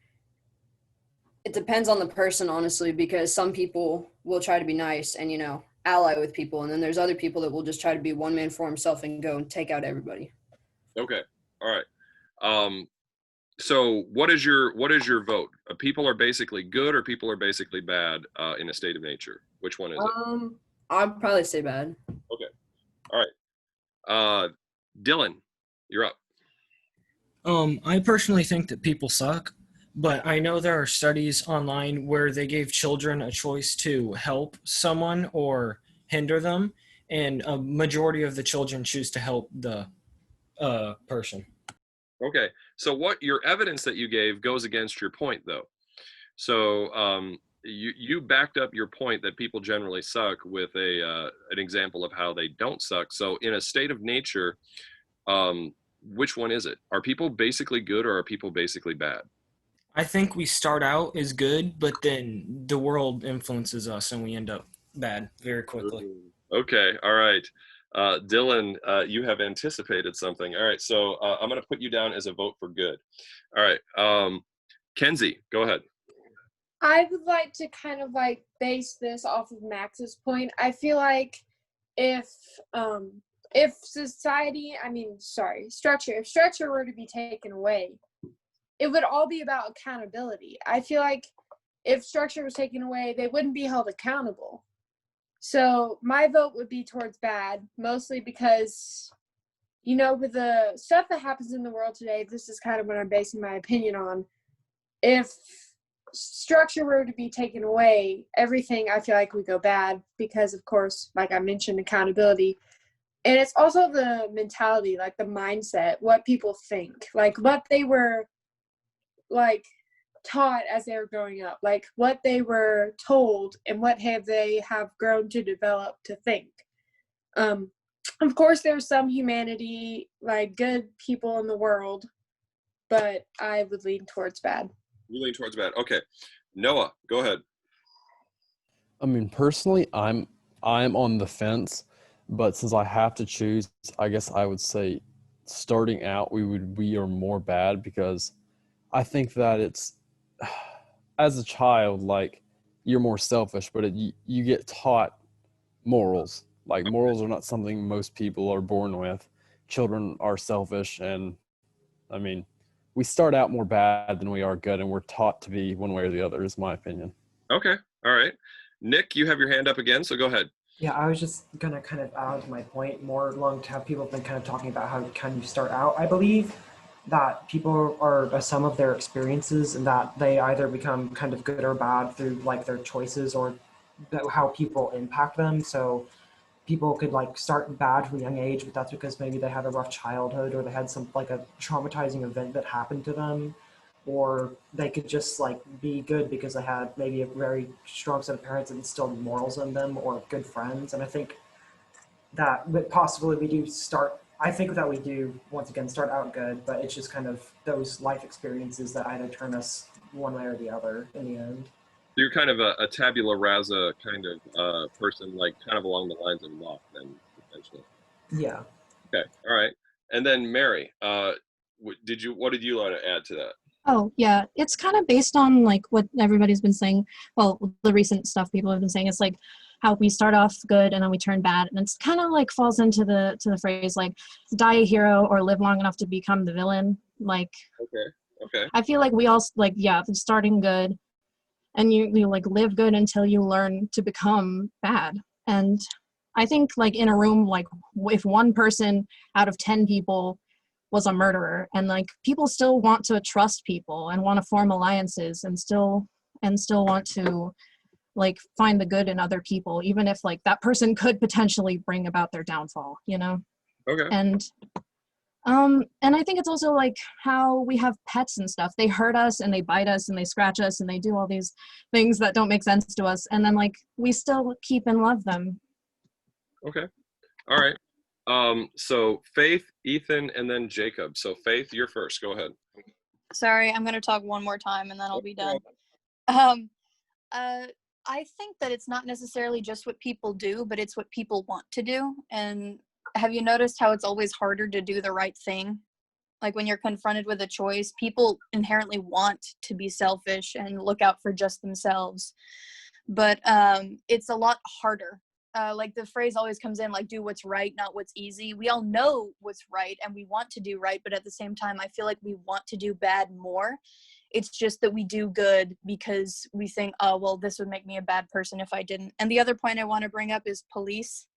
it depends on the person, honestly, because some people will try to be nice and, ally with people. And then there's other people that will just try to be one man for himself and go and take out everybody. Okay. All right. So what is your vote? People are basically good or people are basically bad in a state of nature? Which one is it? I'd probably say bad. Okay. All right. Dylan, you're up. I personally think that people suck, but I know there are studies online where they gave children a choice to help someone or hinder them, and a majority of the children choose to help the person. Okay. So what your evidence that you gave goes against your point, though. So you backed up your point that people generally suck with an example of how they don't suck. So in a state of nature, which one is it? Are people basically good or are people basically bad? I think we start out as good, but then the world influences us and we end up bad very quickly. Okay. All right. Dylan, you have anticipated something. All right. So I'm going to put you down as a vote for good. All right. Kenzie, go ahead. I would like to kind of like base this off of Max's point. I feel like if structure were to be taken away, it would all be about accountability. I feel like if structure was taken away, they wouldn't be held accountable. So my vote would be towards bad, mostly because, with the stuff that happens in the world today, this is kind of what I'm basing my opinion on. If structure were to be taken away, everything I feel like would go bad because, of course, like I mentioned, accountability. And it's also the mentality, like the mindset, what people think, like what they were like taught as they were growing up, like what they were told and what they have grown to develop to think. Of course, there's some humanity, like good people in the world, but I would lean towards bad. You lean towards bad. Okay. Noah, go ahead. I mean, personally, I'm on the fence, but since I have to choose, I guess I would say starting out we are more bad because I think that it's as a child like you're more selfish, but you get taught morals. Like morals are not something most people are born with. Children are selfish, and I mean, we start out more bad than we are good, and we're taught to be one way or the other, is my opinion. Okay. All right. Nick, you have your hand up again, so go ahead. Yeah, I was just gonna kind of add to my point more along to have people have been kind of talking about how can you start out. I believe that people are a sum of their experiences and that they either become kind of good or bad through like their choices or how people impact them. So people could like start bad from a young age, but that's because maybe they had a rough childhood or they had some like a traumatizing event that happened to them, or they could just like be good because they had maybe a very strong set of parents that instilled morals in them or good friends. And I think that possibly we do start. I think that we do once again start out good, but it's just kind of those life experiences that either turn us one way or the other in the end. So you're kind of a tabula rasa kind of person, like kind of along the lines of Locke, then potentially. Yeah. Okay. All right. And then Mary, what did you want to add to that? Oh, yeah. It's kind of based on like what everybody's been saying. Well, the recent stuff people have been saying. It's like how we start off good and then we turn bad. And it's kind of like falls into the phrase like die a hero or live long enough to become the villain. Like, Okay. I feel like we all like, yeah, starting good and you like live good until you learn to become bad. And I think like in a room, like if one person out of 10 people was a murderer and like people still want to trust people and want to form alliances and still want to like find the good in other people, even if like that person could potentially bring about their downfall, you know? Okay. And I think it's also like how we have pets and stuff. They hurt us and they bite us and they scratch us and they do all these things that don't make sense to us. And then like we still keep and love them. Okay. All right. So Faith, Ethan, and then Jacob. So Faith, you're first. Go ahead. Sorry, I'm gonna talk one more time and then I'll be done. I think that it's not necessarily just what people do, but it's what people want to do. And have you noticed how it's always harder to do the right thing? Like when you're confronted with a choice, people inherently want to be selfish and look out for just themselves. But it's a lot harder. Like the phrase always comes in like, do what's right, not what's easy. We all know what's right and we want to do right, but at the same time, I feel like we want to do bad more. It's just that we do good because we think, oh, well, this would make me a bad person if I didn't. And the other point I want to bring up is police.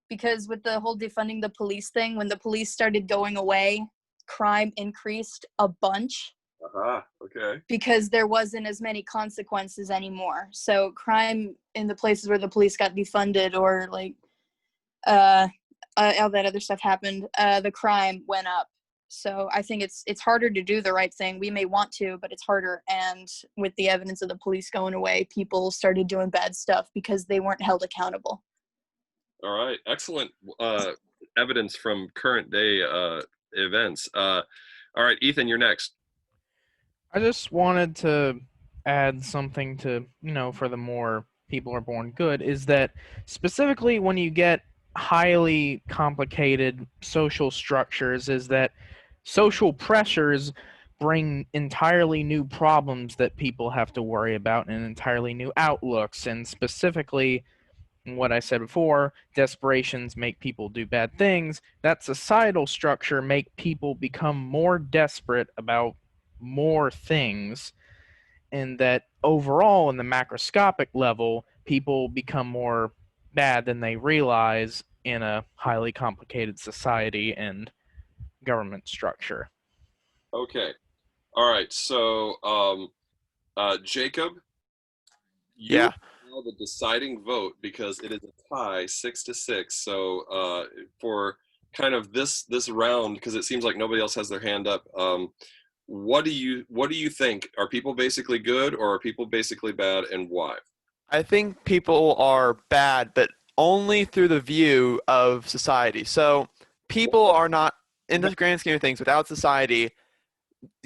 Because with the whole defunding the police thing, when the police started going away, crime increased a bunch. Okay. Because there wasn't as many consequences anymore. So crime in the places where the police got defunded or like all that other stuff happened, the crime went up. So I think it's harder to do the right thing. We may want to, but it's harder. And with the evidence of the police going away, people started doing bad stuff because they weren't held accountable. All right. Excellent evidence from current day events. All right, Ethan, you're next. I just wanted to add something to, for the more people are born good, is that specifically when you get highly complicated social structures, is that social pressures bring entirely new problems that people have to worry about and entirely new outlooks. And specifically, what I said before, desperations make people do bad things. That societal structure make people become more desperate about more things, and that overall in the macroscopic level people become more bad than they realize in a highly complicated society and government structure. Okay. All right. So Jacob, you Yeah. are the deciding vote because it is a tie 6-6. So for kind of this round, because it seems like nobody else has their hand up, what do you think? Are people basically good or are people basically bad, and why? I think people are bad, but only through the view of society. So people are not, in the grand scheme of things, without society,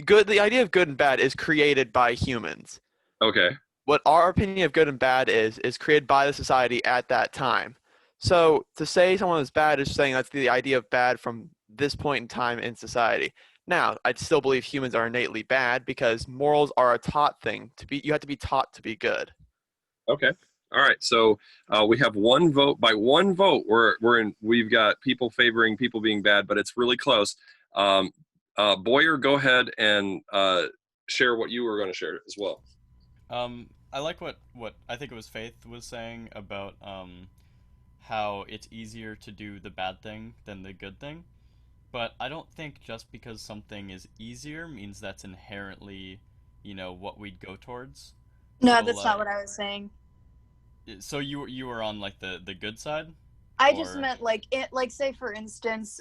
good. The idea of good and bad is created by humans. Okay. what our opinion of good and bad is created by the society at that time. So to say someone is bad is saying that's the idea of bad from this point in time in society. Now, I still believe humans are innately bad because morals are a taught thing. You have to be taught to be good. Okay. All right. So we have one vote. By one vote, we've got people favoring people being bad, but it's really close. Boyer, go ahead and share what you were going to share as well. I like what I think it was Faith was saying about how it's easier to do the bad thing than the good thing. But I don't think just because something is easier means that's inherently, what we'd go towards. No, So that's not like, what I was saying. so you were on like the good side, I just or meant like say for instance,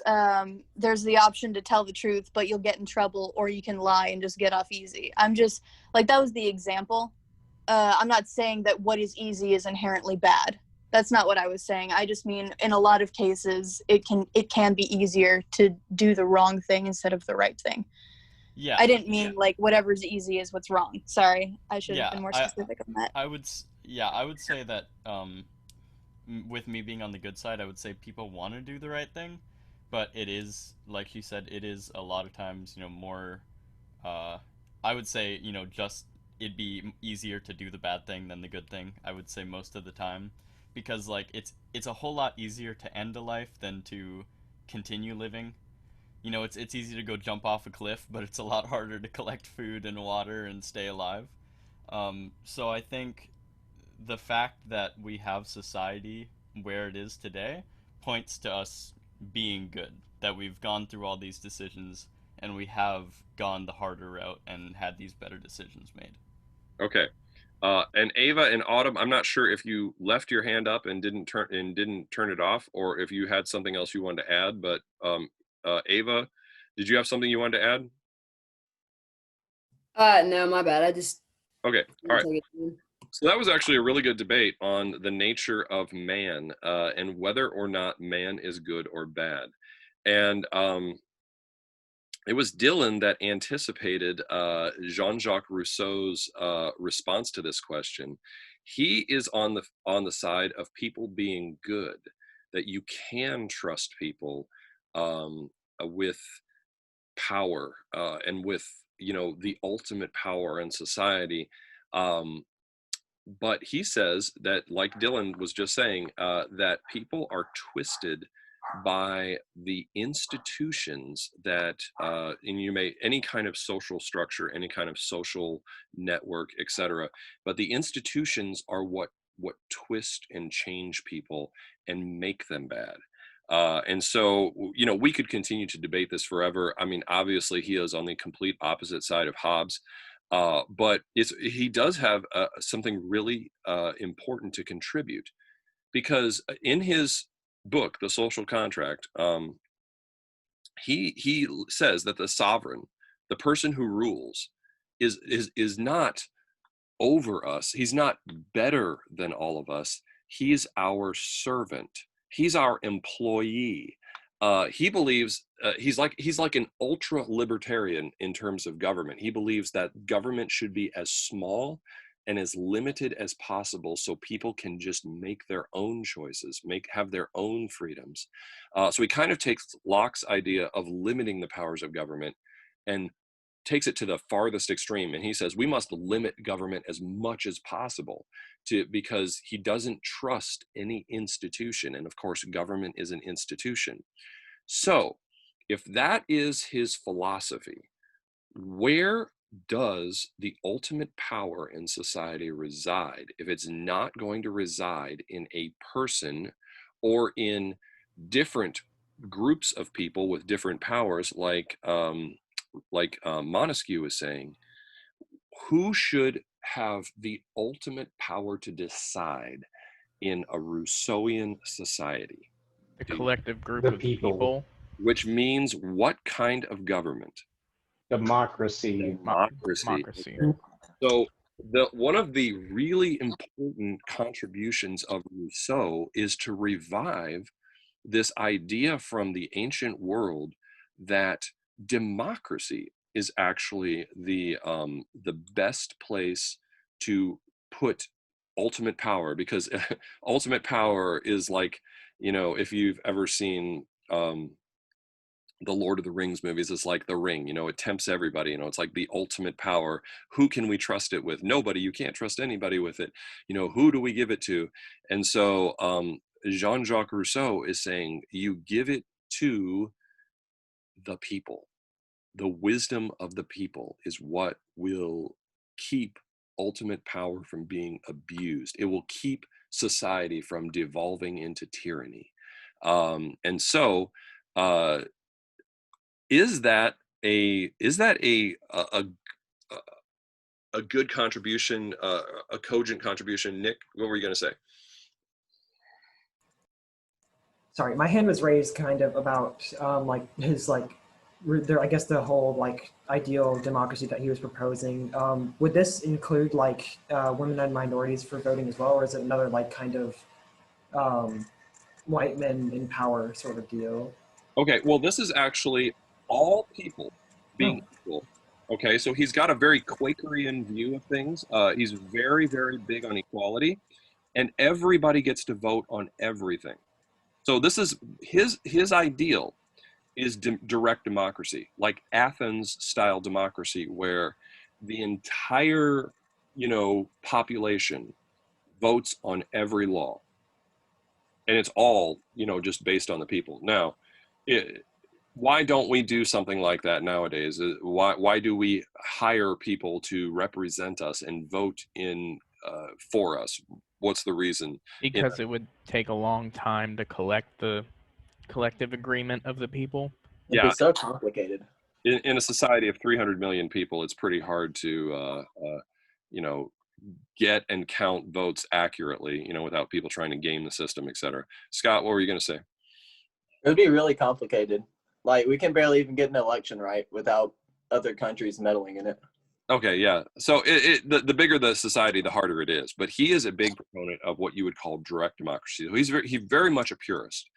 there's the option to tell the truth, but you'll get in trouble, or you can lie and just get off easy. I'm just like that was the example. I'm not saying that what is easy is inherently bad. That's not what I was saying. I just mean in a lot of cases it can be easier to do the wrong thing instead of the right thing. yeah, I didn't mean like whatever's easy is what's wrong. Sorry, I should have yeah. been more specific on that. I would say that with me being on the good side, I would say people want to do the right thing, but it is like you said, it is a lot of times more. Uh, I would say just it'd be easier to do the bad thing than the good thing. I would say most of the time, because like it's a whole lot easier to end a life than to continue living. It's easy to go jump off a cliff, but it's a lot harder to collect food and water and stay alive. So I think the fact that we have society where it is today points to us being good, that we've gone through all these decisions and we have gone the harder route and had these better decisions made. Okay. And Ava and Autumn, I'm not sure if you left your hand up and didn't turn it off, or if you had something else you wanted to add. But Ava, did you have something you wanted to add? No, my bad. I just Okay. All right. take it. So that was actually a really good debate on the nature of man and whether or not man is good or bad. And it was Dylan that anticipated Jean-Jacques Rousseau's response to this question. He is on the side of people being good, that you can trust people with power and with the ultimate power in society. But he says that, like Dylan was just saying, that people are twisted by the institutions that, and you may, any kind of social structure, any kind of social network, etc. But the institutions are what twist and change people and make them bad. And so, we could continue to debate this forever. I mean, obviously, he is on the complete opposite side of Hobbes. But he does have something really important to contribute, because in his book, The Social Contract, he says that the sovereign, the person who rules, is not over us. He's not better than all of us. He's our servant. He's our employee. He believes he's like an ultra libertarian in terms of government. He believes that government should be as small and as limited as possible, so people can just make their own choices, have their own freedoms. So he kind of takes Locke's idea of limiting the powers of government and takes it to the farthest extreme, and he says we must limit government as much as possible because he doesn't trust any institution, and of course government is an institution. So if that is his philosophy, where does the ultimate power in society reside if it's not going to reside in a person or in different groups of people with different powers, like Montesquieu is saying? Who should have the ultimate power to decide in a Rousseauian society? The collective group The of people. people. Which means what kind of government? Democracy. Democracy. So one of the really important contributions of Rousseau is to revive this idea from the ancient world that democracy is actually the best place to put ultimate power, because ultimate power is like, if you've ever seen the Lord of the Rings movies, is like the ring, it tempts everybody, it's like the ultimate power. Who can we trust it with? Nobody. You can't trust anybody with it. Who do we give it to? And so Jean-Jacques Rousseau is saying you give it to the people. The wisdom of the people is what will keep ultimate power from being abused. It will keep society from devolving into tyranny. And so is that a good contribution, a cogent contribution? Nick, what were you going to say? Sorry, my hand was raised kind of about like his like I guess the whole like ideal democracy that he was proposing. Would this include like women and minorities for voting as well, or is it another like kind of white men in power sort of deal? Okay, well, this is actually all people being equal. Okay, so he's got a very Quakerian view of things. He's very, very big on equality, and everybody gets to vote on everything. So this is his ideal is direct democracy, like Athens style democracy, where the entire population votes on every law, and it's all just based on the people. Now, why don't we do something like that nowadays? Why do we hire people to represent us and vote in for us? What's the reason? Because it would take a long time to collect the collective agreement of the people. It'd be so complicated. In a society of 300 million people, it's pretty hard to get and count votes accurately, without people trying to game the system, etc. Scott, what were you going to say? It would be really complicated. Like, we can barely even get an election right without other countries meddling in it. Okay, yeah. So the bigger the society, the harder it is. But he is a big proponent of what you would call direct democracy. He's very much a purist,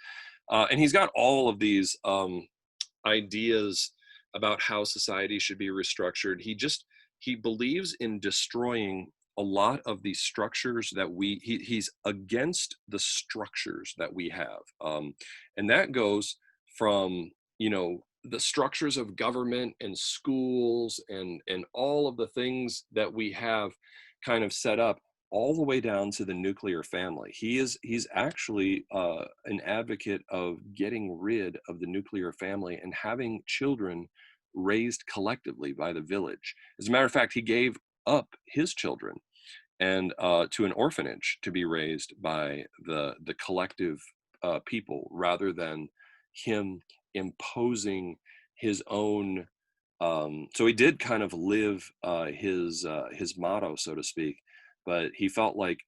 and he's got all of these ideas about how society should be restructured. He believes in destroying a lot of these structures that he's against the structures that we have, and that goes from the structures of government and schools and all of the things that we have kind of set up, all the way down to the nuclear family. He's actually an advocate of getting rid of the nuclear family and having children raised collectively by the village. As a matter of fact, he gave up his children and to an orphanage to be raised by the collective people, rather than him imposing his own. So he did kind of live his motto, so to speak, but he felt like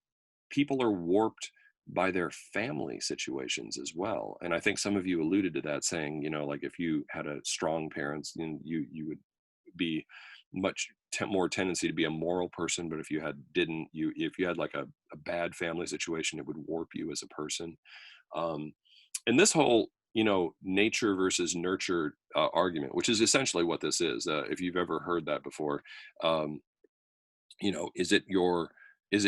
people are warped by their family situations as well. And I think some of you alluded to that, saying, like if you had a strong parents, you would be much more tendency to be a moral person, but if you had like a bad family situation, it would warp you as a person. And this whole nature versus nurture argument, which is essentially what this is, if you've ever heard that before, is it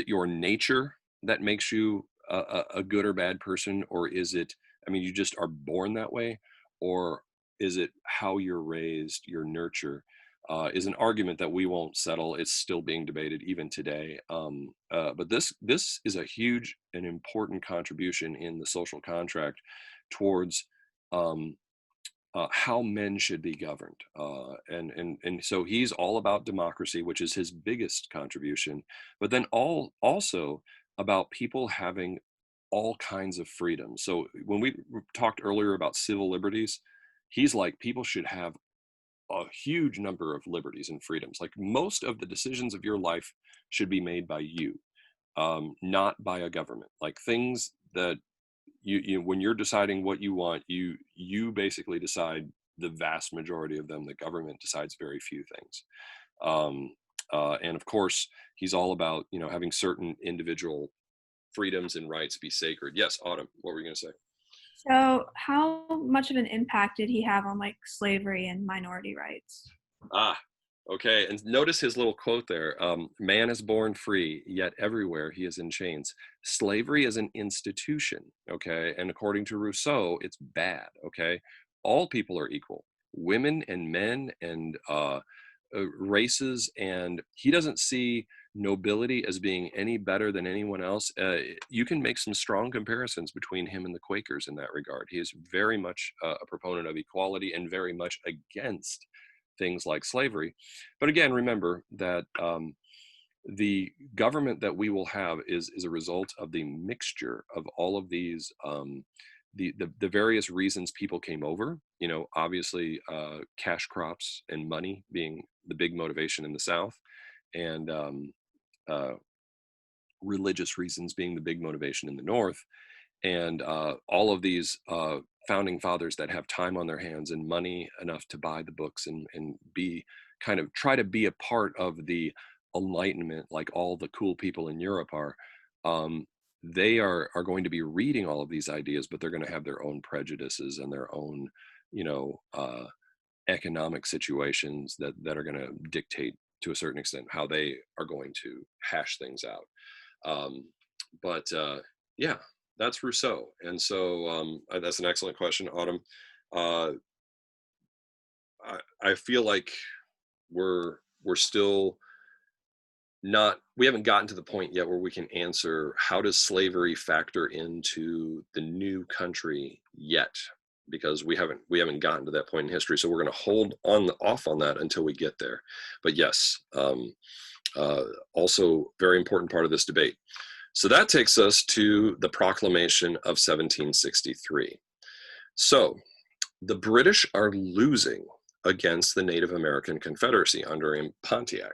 your nature that makes you a good or bad person, or is it, you just are born that way, or is it how you're raised, your nurture? Is an argument that we won't settle. It's still being debated even today. But this is a huge and important contribution in the social contract towards how men should be governed. And so he's all about democracy, which is his biggest contribution, but then also about people having all kinds of freedom. So when we talked earlier about civil liberties, he's like, people should have a huge number of liberties and freedoms. Like, most of the decisions of your life should be made by you, not by a government. Like, things that you when you're deciding what you want, you basically decide the vast majority of them. The government decides very few things. And of course, he's all about having certain individual freedoms and rights be sacred. Yes, Autumn, what were you going to say? So, how much of an impact did he have on like slavery and minority rights? Okay, and notice his little quote there. Man is born free, yet everywhere he is in chains. Slavery is an institution, okay? And according to Rousseau, it's bad, okay? All people are equal, women and men and races, and he doesn't see nobility as being any better than anyone else. You can make some strong comparisons between him and the Quakers in that regard. He is very much a proponent of equality and very much against things like slavery. But again, remember that the government that we will have is a result of the mixture of all of these, the various reasons people came over. You know, obviously cash crops and money being the big motivation in the South, and religious reasons being the big motivation in the North. And all of these founding fathers that have time on their hands and money enough to buy the books and be kind of try to be a part of the Enlightenment, like all the cool people in Europe are. They are going to be reading all of these ideas, but they're going to have their own prejudices and their own, you know, economic situations that are going to dictate to a certain extent how they are going to hash things out. Yeah, that's Rousseau. And so that's an excellent question, Autumn. I feel like we're still not, we haven't gotten to the point yet where we can answer how does slavery factor into the new country yet, because we haven't gotten to that point in history. So we're going to hold off on that until we get there. But yes, also very important part of this debate. So that takes us to the Proclamation of 1763. So the British are losing against the Native American Confederacy under Pontiac.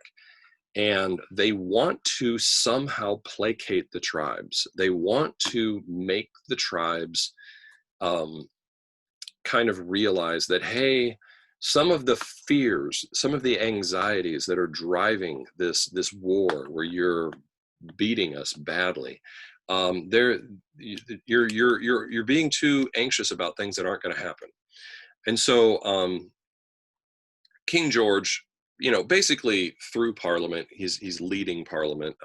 And they want to somehow placate the tribes. They want to make the tribes kind of realize that, hey, some of the fears, some of the anxieties that are driving this war where you're beating us badly, you're being too anxious about things that aren't going to happen. And so King George, you know, basically through Parliament, he's leading Parliament,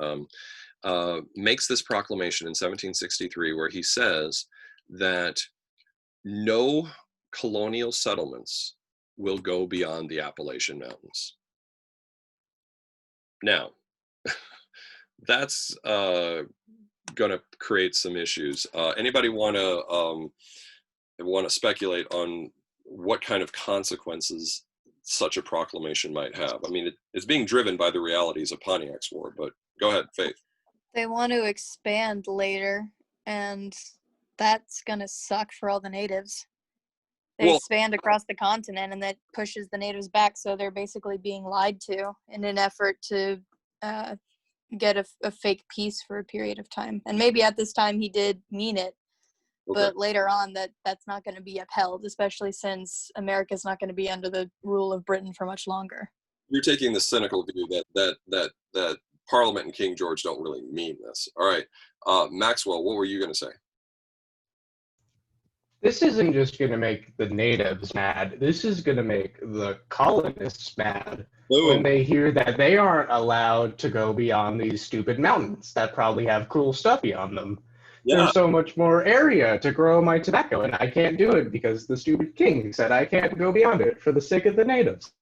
makes this proclamation in 1763 where he says that no colonial settlements will go beyond the Appalachian Mountains. Now, that's going to create some issues. Anybody want to speculate on what kind of consequences such a proclamation might have? I mean, it's being driven by the realities of Pontiac's War, but go ahead, Faith. They want to expand later, and that's going to suck for all the natives. They expand across the continent, and that pushes the natives back, so they're basically being lied to in an effort to get a fake peace for a period of time. And maybe at this time he did mean it, but later on that's not going to be upheld, especially since America's not going to be under the rule of Britain for much longer. You're taking the cynical view that Parliament and King George don't really mean this. All right, Maxwell, what were you going to say? This isn't just going to make the natives mad. This is going to make the colonists mad when they hear that they aren't allowed to go beyond these stupid mountains that probably have cool stuff beyond them. Yeah. There's so much more area to grow my tobacco, and I can't do it because the stupid king said I can't go beyond it for the sake of the natives.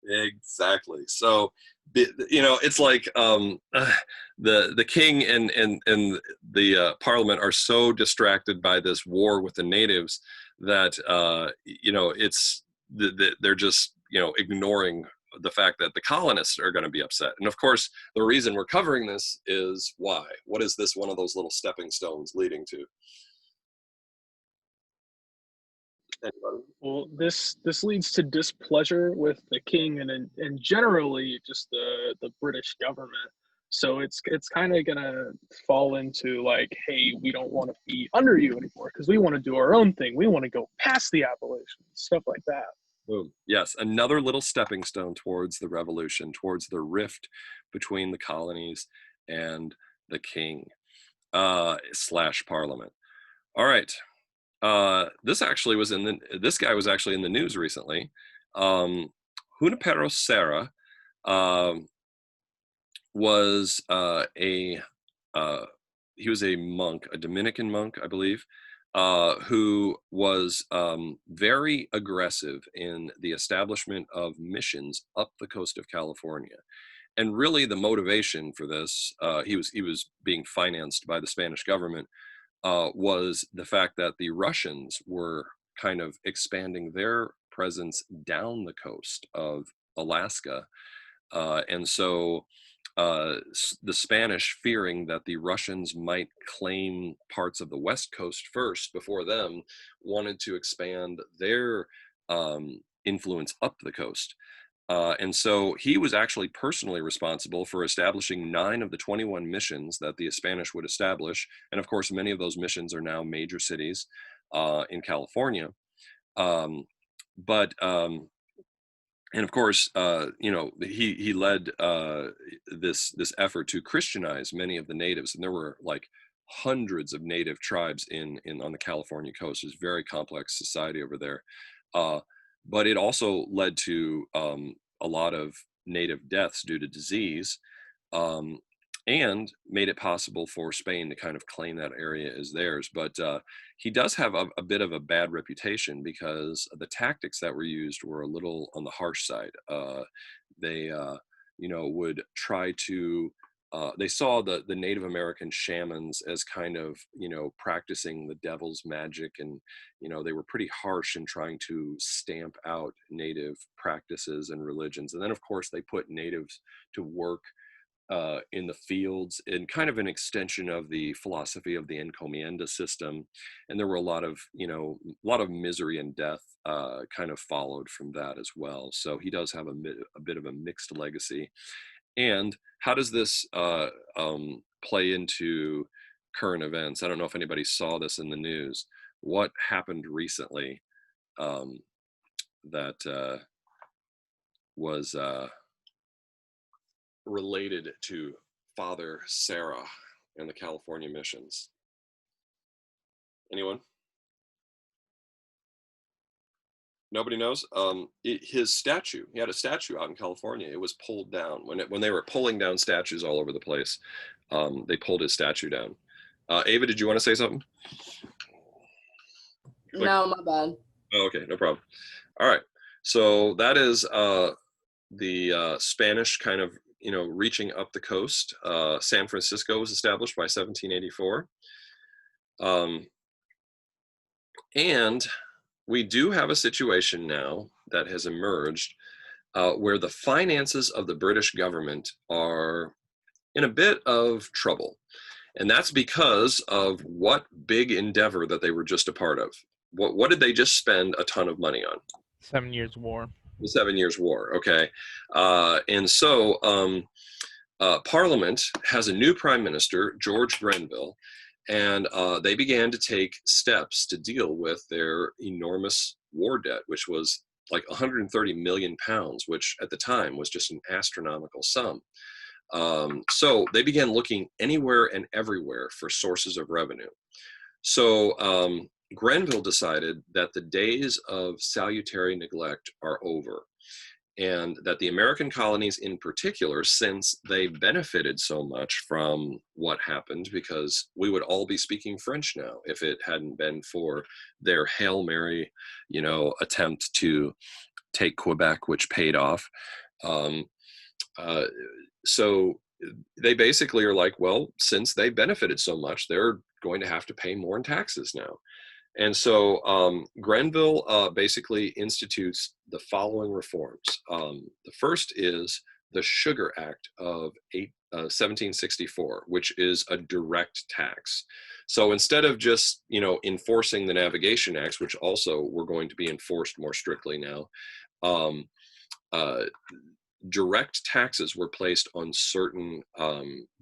Exactly. So, you know, it's like the king and the Parliament are so distracted by this war with the natives that you know, they're just, you know, ignoring the fact that the colonists are going to be upset. And of course, the reason we're covering this is why. What is this one of those little stepping stones leading to? Anybody? Well, this leads to displeasure with the king and generally just the British government. So it's kind of gonna fall into like, hey, we don't want to be under you anymore because we want to do our own thing. We want to go past the Appalachians, stuff like that. Boom. Yes, another little stepping stone towards the revolution, towards the rift between the colonies and the king slash Parliament. All right. This guy was actually in the news recently. Junipero Serra um, was he was a monk, a Dominican monk, I believe, who was very aggressive in the establishment of missions up the coast of California. And really, the motivation for this, he was being financed by the Spanish government, was the fact that the Russians were kind of expanding their presence down the coast of Alaska, and so the Spanish, fearing that the Russians might claim parts of the West Coast first before them, wanted to expand their influence up the coast. And so he was actually personally responsible for establishing 9 of the 21 missions that the Spanish would establish. And of course, many of those missions are now major cities in California. And of course, he led this effort to Christianize many of the natives, and there were like hundreds of native tribes on the California coast. It's a very complex society over there, but it also led to a lot of native deaths due to disease, and made it possible for Spain to kind of claim that area as theirs. But he does have a bit of a bad reputation because the tactics that were used were a little on the harsh side. They, would try to, they saw the Native American shamans as kind of, practicing the devil's magic, and, they were pretty harsh in trying to stamp out native practices and religions. And then, of course, they put natives to work in the fields, in kind of an extension of the philosophy of the encomienda system. And there were a lot of misery and death kind of followed from that as well. So he does have a bit of a mixed legacy. And how does this play into current events? I don't know if anybody saw this in the news. What happened recently that was related to Father Sarah and the California missions? Anyone? Nobody knows. His statue. He had a statue out in California. It was pulled down when they were pulling down statues all over the place. They pulled his statue down. Ava, did you want to say something? No, my bad. Oh, okay, no problem. All right. So that is the Spanish kind of reaching up the coast. San Francisco was established by 1784. And we do have a situation now that has emerged where the finances of the British government are in a bit of trouble. And that's because of what big endeavor that they were just a part of. What did they just spend a ton of money on? 7 Years' War. The 7 Years' War, okay. And so Parliament has a new prime minister, George Grenville, and they began to take steps to deal with their enormous war debt, which was like 130 million pounds, which at the time was just an astronomical sum. So they began looking anywhere and everywhere for sources of revenue. So Grenville decided that the days of salutary neglect are over, and that the American colonies in particular, since they benefited so much from what happened, because we would all be speaking French now if it hadn't been for their Hail Mary, attempt to take Quebec, which paid off. So they basically are like, well, since they benefited so much, they're going to have to pay more in taxes now. And so Grenville basically institutes the following reforms. The first is the Sugar Act of 1764, which is a direct tax. So instead of just, enforcing the Navigation Acts, which also were going to be enforced more strictly now, direct taxes were placed on certain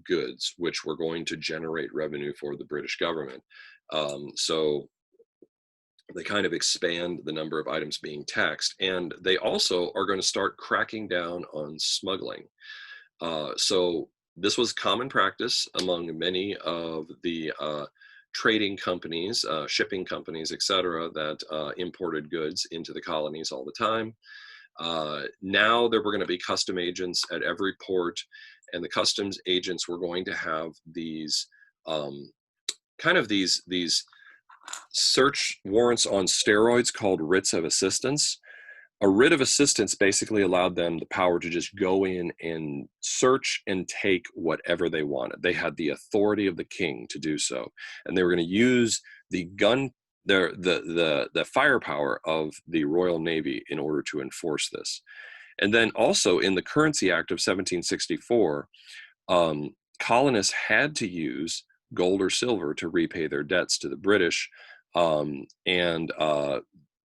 goods, which were going to generate revenue for the British government. So they kind of expand the number of items being taxed, and they also are going to start cracking down on smuggling. So this was common practice among many of the trading companies, shipping companies, etc., that imported goods into the colonies all the time. Now there were going to be custom agents at every port, and the customs agents were going to have these kind of these search warrants on steroids called writs of assistance. A writ of assistance basically allowed them the power to just go in and search and take whatever they wanted. They had the authority of the king to do so, and they were going to use the the firepower of the Royal Navy in order to enforce this. And then also in the Currency Act of 1764, colonists had to use gold or silver to repay their debts to the British, and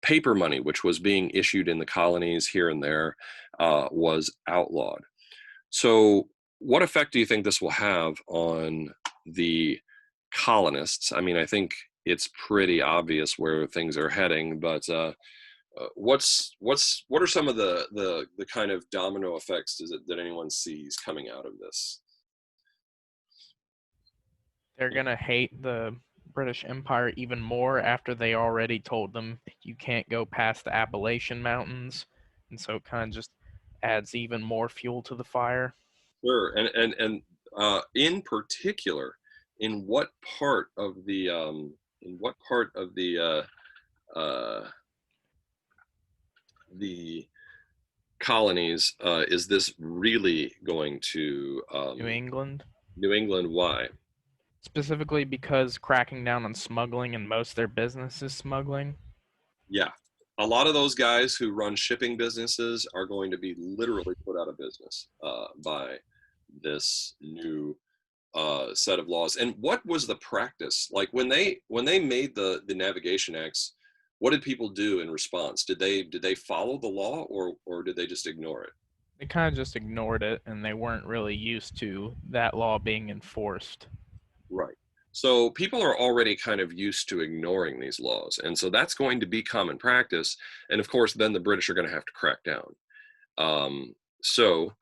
paper money, which was being issued in the colonies here and there, was outlawed. So what effect do you think this will have on the colonists? I mean, I think it's pretty obvious where things are heading, but what are some of the kind of domino effects that anyone sees coming out of this? They're gonna hate the British Empire even more after they already told them you can't go past the Appalachian Mountains, and so it kind of just adds even more fuel to the fire. Sure, and in particular, in what part of the the colonies is this really going to New England? New England, why? Specifically because cracking down on smuggling and most of their business is smuggling. Yeah. A lot of those guys who run shipping businesses are going to be literally put out of business by this new set of laws. And what was the practice like when they made the navigation acts? What did people do in response? Did they follow the law, or did they just ignore it? They kind of just ignored it, and they weren't really used to that law being enforced. Right. So people are already kind of used to ignoring these laws, and so that's going to be common practice. And of course, then the British are going to have to crack down. So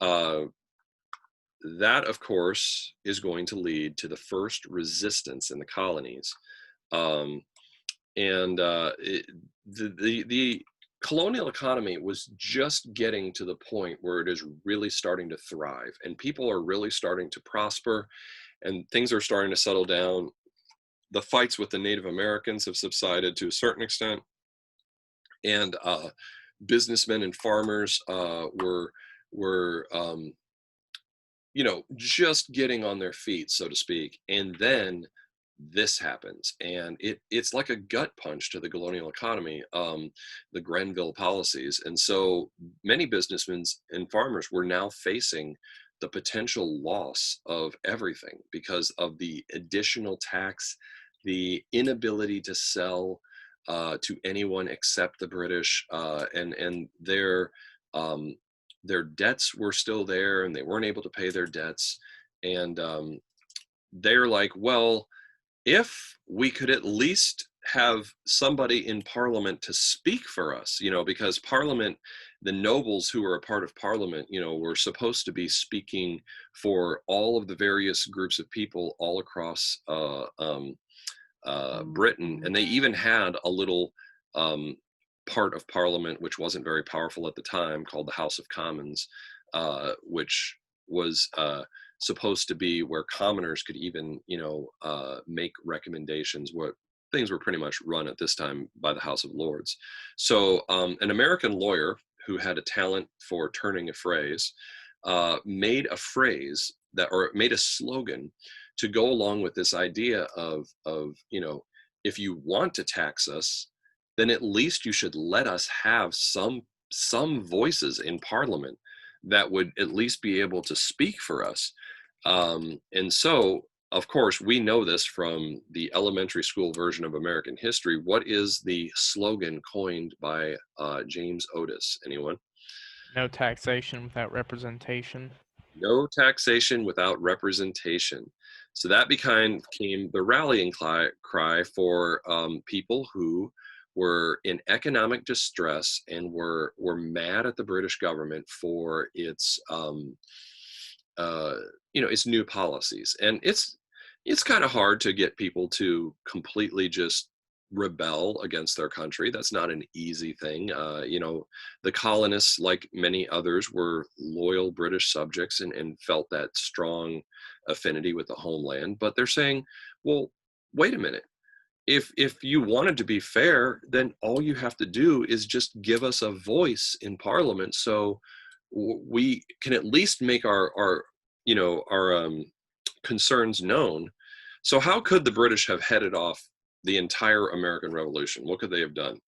that, of course, is going to lead to the first resistance in the colonies. The colonial economy was just getting to the point where it is really starting to thrive, and people are really starting to prosper, and things are starting to settle down. The fights with the Native Americans have subsided to a certain extent, and businessmen and farmers were just getting on their feet, so to speak. And then this happens, and it's like a gut punch to the colonial economy, the Grenville policies. And so many businessmen and farmers were now facing the potential loss of everything because of the additional tax, the inability to sell to anyone except the British, and their debts were still there, and they weren't able to pay their debts. And they're like, well, if we could at least have somebody in Parliament to speak for us, because Parliament, the nobles who were a part of Parliament, were supposed to be speaking for all of the various groups of people all across Britain. And they even had a little part of Parliament, which wasn't very powerful at the time, called the House of Commons, which was supposed to be where commoners could even, make recommendations. What things were pretty much run at this time by the House of Lords. So an American lawyer who had a talent for turning a phrase made a slogan to go along with this idea of if you want to tax us, then at least you should let us have some voices in Parliament that would at least be able to speak for us. And so, of course, we know this from the elementary school version of American history. What is the slogan coined by James Otis? Anyone? No taxation without representation. No taxation without representation. So that became the rallying cry for people who were in economic distress and were mad at the British government for its its new policies. And it's kind of hard to get people to completely just rebel against their country. That's not an easy thing. You know, the colonists, like many others, were loyal British subjects and felt that strong affinity with the homeland. But they're saying, well, wait a minute. If you wanted to be fair, then all you have to do is just give us a voice in Parliament, so we can at least make our you know, our concerns known. So how could the British have headed off the entire American Revolution? What could they have done?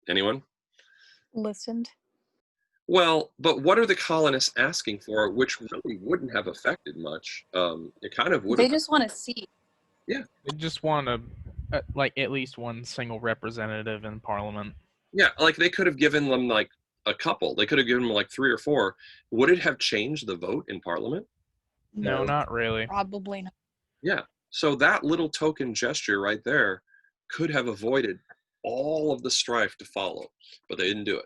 Anyone? Listened. Well, but what are the colonists asking for, which really wouldn't have affected much? It kind of would They have. just want to see. Yeah. They just want like at least one single representative in Parliament. Yeah, like they could have given them like a couple. They could have given them like 3 or 4. Would it have changed the vote in Parliament? No, not really. Probably not. Yeah. So that little token gesture right there could have avoided all of the strife to follow, but they didn't do it.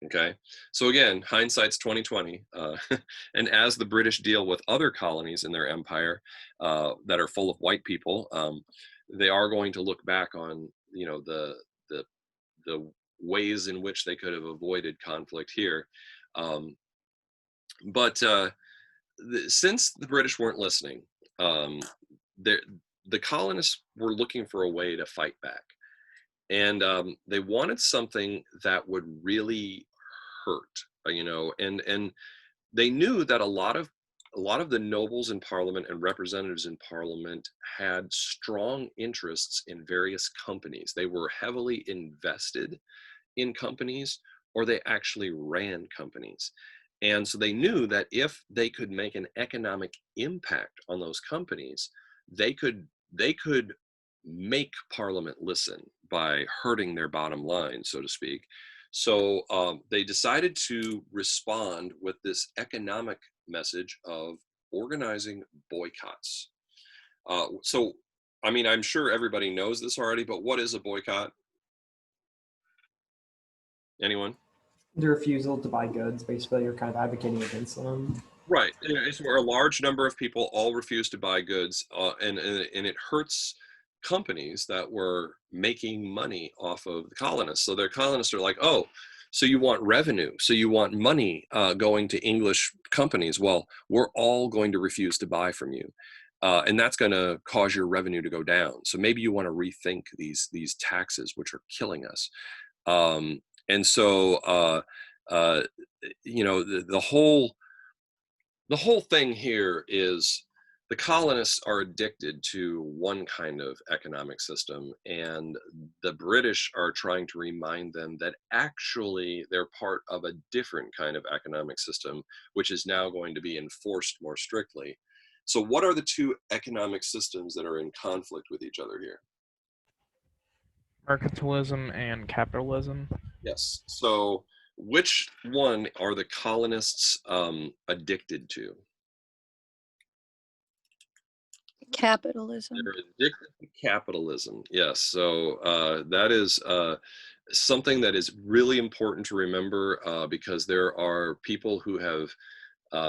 Okay. So again, hindsight's 2020. And as the British deal with other colonies in their empire that are full of white people, they are going to look back on, you know, the ways in which they could have avoided conflict here. But since the British weren't listening, the colonists were looking for a way to fight back. And they wanted something that would really hurt, you know, and they knew that a lot of the nobles in Parliament and representatives in Parliament had strong interests in various companies. They were heavily invested in companies, or they actually ran companies. And so they knew that if they could make an economic impact on those companies, they could make Parliament listen by hurting their bottom line, so to speak. So they decided to respond with this economic message of organizing boycotts. So, I mean, I'm sure everybody knows this already, but what is a boycott? Anyone? The refusal to buy goods, basically, you're kind of advocating against them. Right. It's where a large number of people all refuse to buy goods, and it hurts companies that were making money off of the colonists. So their colonists are like, oh, so you want revenue, so you want money going to English companies. Well, we're all going to refuse to buy from you. And that's going to cause your revenue to go down. So maybe you want to rethink these taxes, which are killing us. And so, you know, the whole thing here is the colonists are addicted to one kind of economic system, and the British are trying to remind them that actually they're part of a different kind of economic system, which is now going to be enforced more strictly. So what are the two economic systems that are in conflict with each other here? Mercantilism and capitalism. Yes. So which one are the colonists addicted to? Capitalism. They're addicted to capitalism. Yes. So that is something that is really important to remember because there are people who have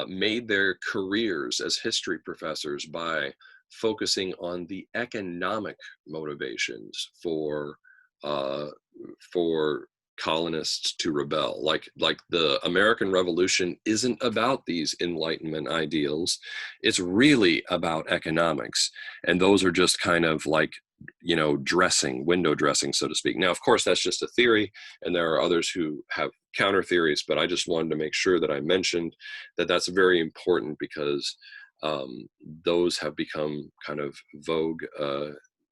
made their careers as history professors by focusing on the economic motivations for colonists to rebel. Like the American Revolution isn't about these Enlightenment ideals. It's really about economics. And those are just kind of like, you know, window dressing, so to speak. Now, of course, that's just a theory, and there are others who have counter theories, but I just wanted to make sure that I mentioned that that's very important because those have become kind of vogue,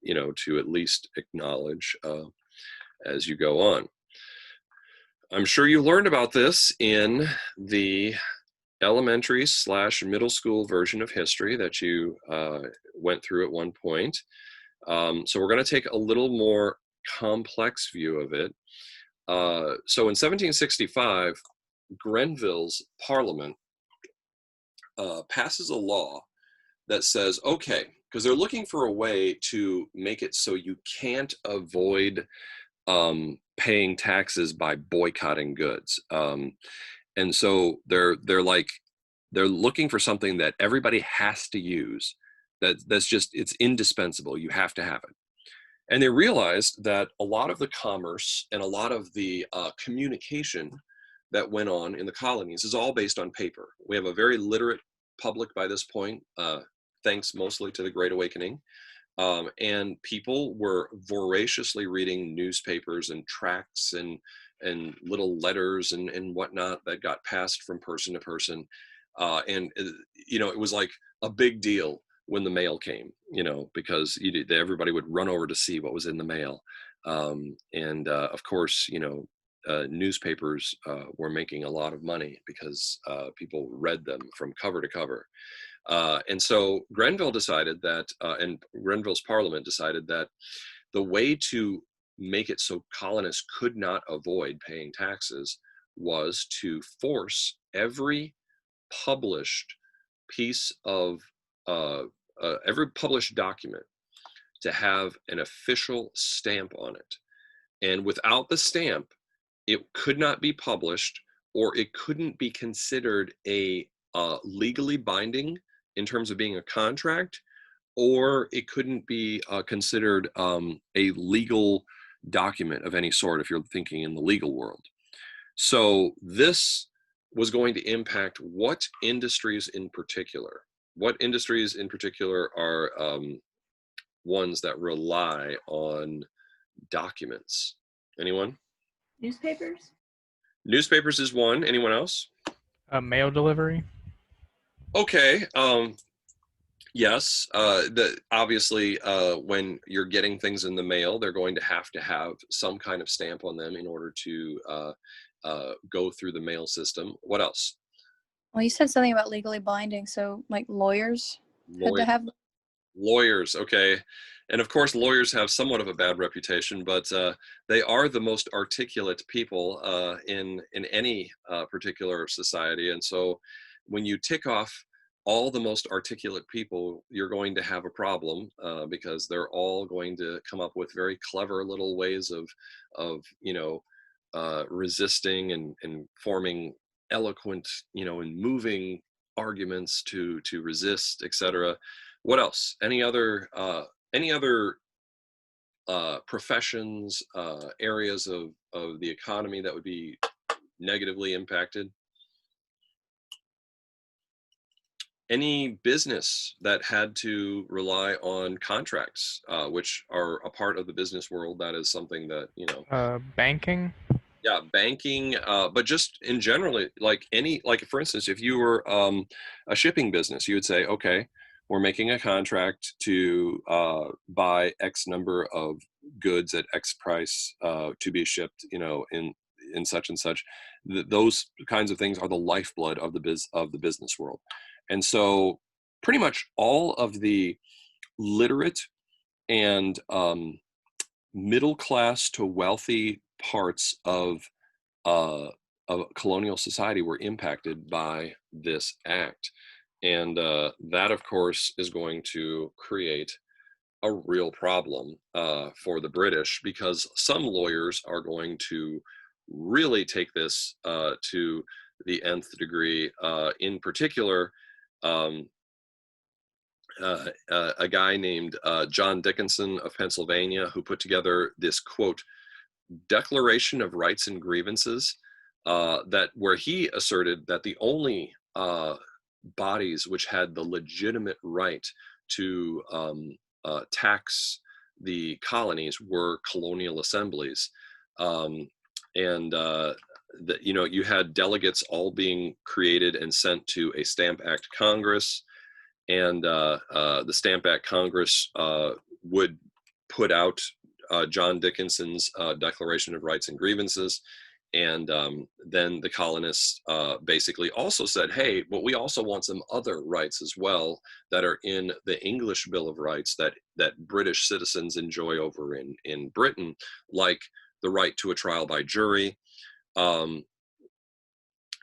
you know, to at least acknowledge as you go on. I'm sure you learned about this in the elementary/middle school version of history that you went through at one point. So we're going to take a little more complex view of it. So in 1765, Grenville's Parliament passes a law that says, okay, because they're looking for a way to make it so you can't avoid paying taxes by boycotting goods. And so they're looking for something that everybody has to use. That's just, it's indispensable. You have to have it. And they realized that a lot of the commerce and a lot of the communication that went on in the colonies is all based on paper. We have a very literate public by this point, thanks mostly to the Great Awakening. And people were voraciously reading newspapers and tracts and little letters and whatnot that got passed from person to person. And it was like a big deal when the mail came, because everybody would run over to see what was in the mail. Of course, newspapers were making a lot of money because people read them from cover to cover. And so Grenville decided that, and Grenville's parliament decided that the way to make it so colonists could not avoid paying taxes was to force every published piece of, every published document to have an official stamp on it. And without the stamp, it could not be published, or it couldn't be considered a legally binding in terms of being a contract, or it couldn't be considered a legal document of any sort if you're thinking in the legal world. So this was going to impact what industries in particular. What industries in particular are ones that rely on documents? Anyone? Newspapers? Newspapers is one. Anyone else? Mail delivery. Okay. Yes. Obviously, when you're getting things in the mail, they're going to have some kind of stamp on them in order to go through the mail system. What else? Well, you said something about legally binding, so like lawyers had to have. Lawyers, okay. And of course, lawyers have somewhat of a bad reputation, but they are the most articulate people in any particular society. And so when you tick off all the most articulate people, you're going to have a problem because they're all going to come up with very clever little ways of resisting and forming eloquent, and moving arguments to resist, etc. What else? Any other professions, areas of the economy that would be negatively impacted? Any business that had to rely on contracts, which are a part of the business world, that is something that, Banking. Yeah, banking, but just in general, like for instance, if you were a shipping business, you would say, okay, we're making a contract to buy X number of goods at X price to be shipped, in such and such. Those kinds of things are the lifeblood of the business world. And so pretty much all of the literate and middle class to wealthy parts of colonial society were impacted by this act. And that, of course, is going to create a real problem for the British, because some lawyers are going to really take this to the nth degree. In particular, a guy named John Dickinson of Pennsylvania, who put together this, quote, Declaration of Rights and Grievances, where he asserted that the only bodies which had the legitimate right to tax the colonies were colonial assemblies. You had delegates all being created and sent to a Stamp Act Congress, and the Stamp Act Congress would put out John Dickinson's Declaration of Rights and Grievances. And then the colonists basically also said, hey, but we also want some other rights as well that are in the English Bill of Rights that British citizens enjoy over in Britain, like the right to a trial by jury. And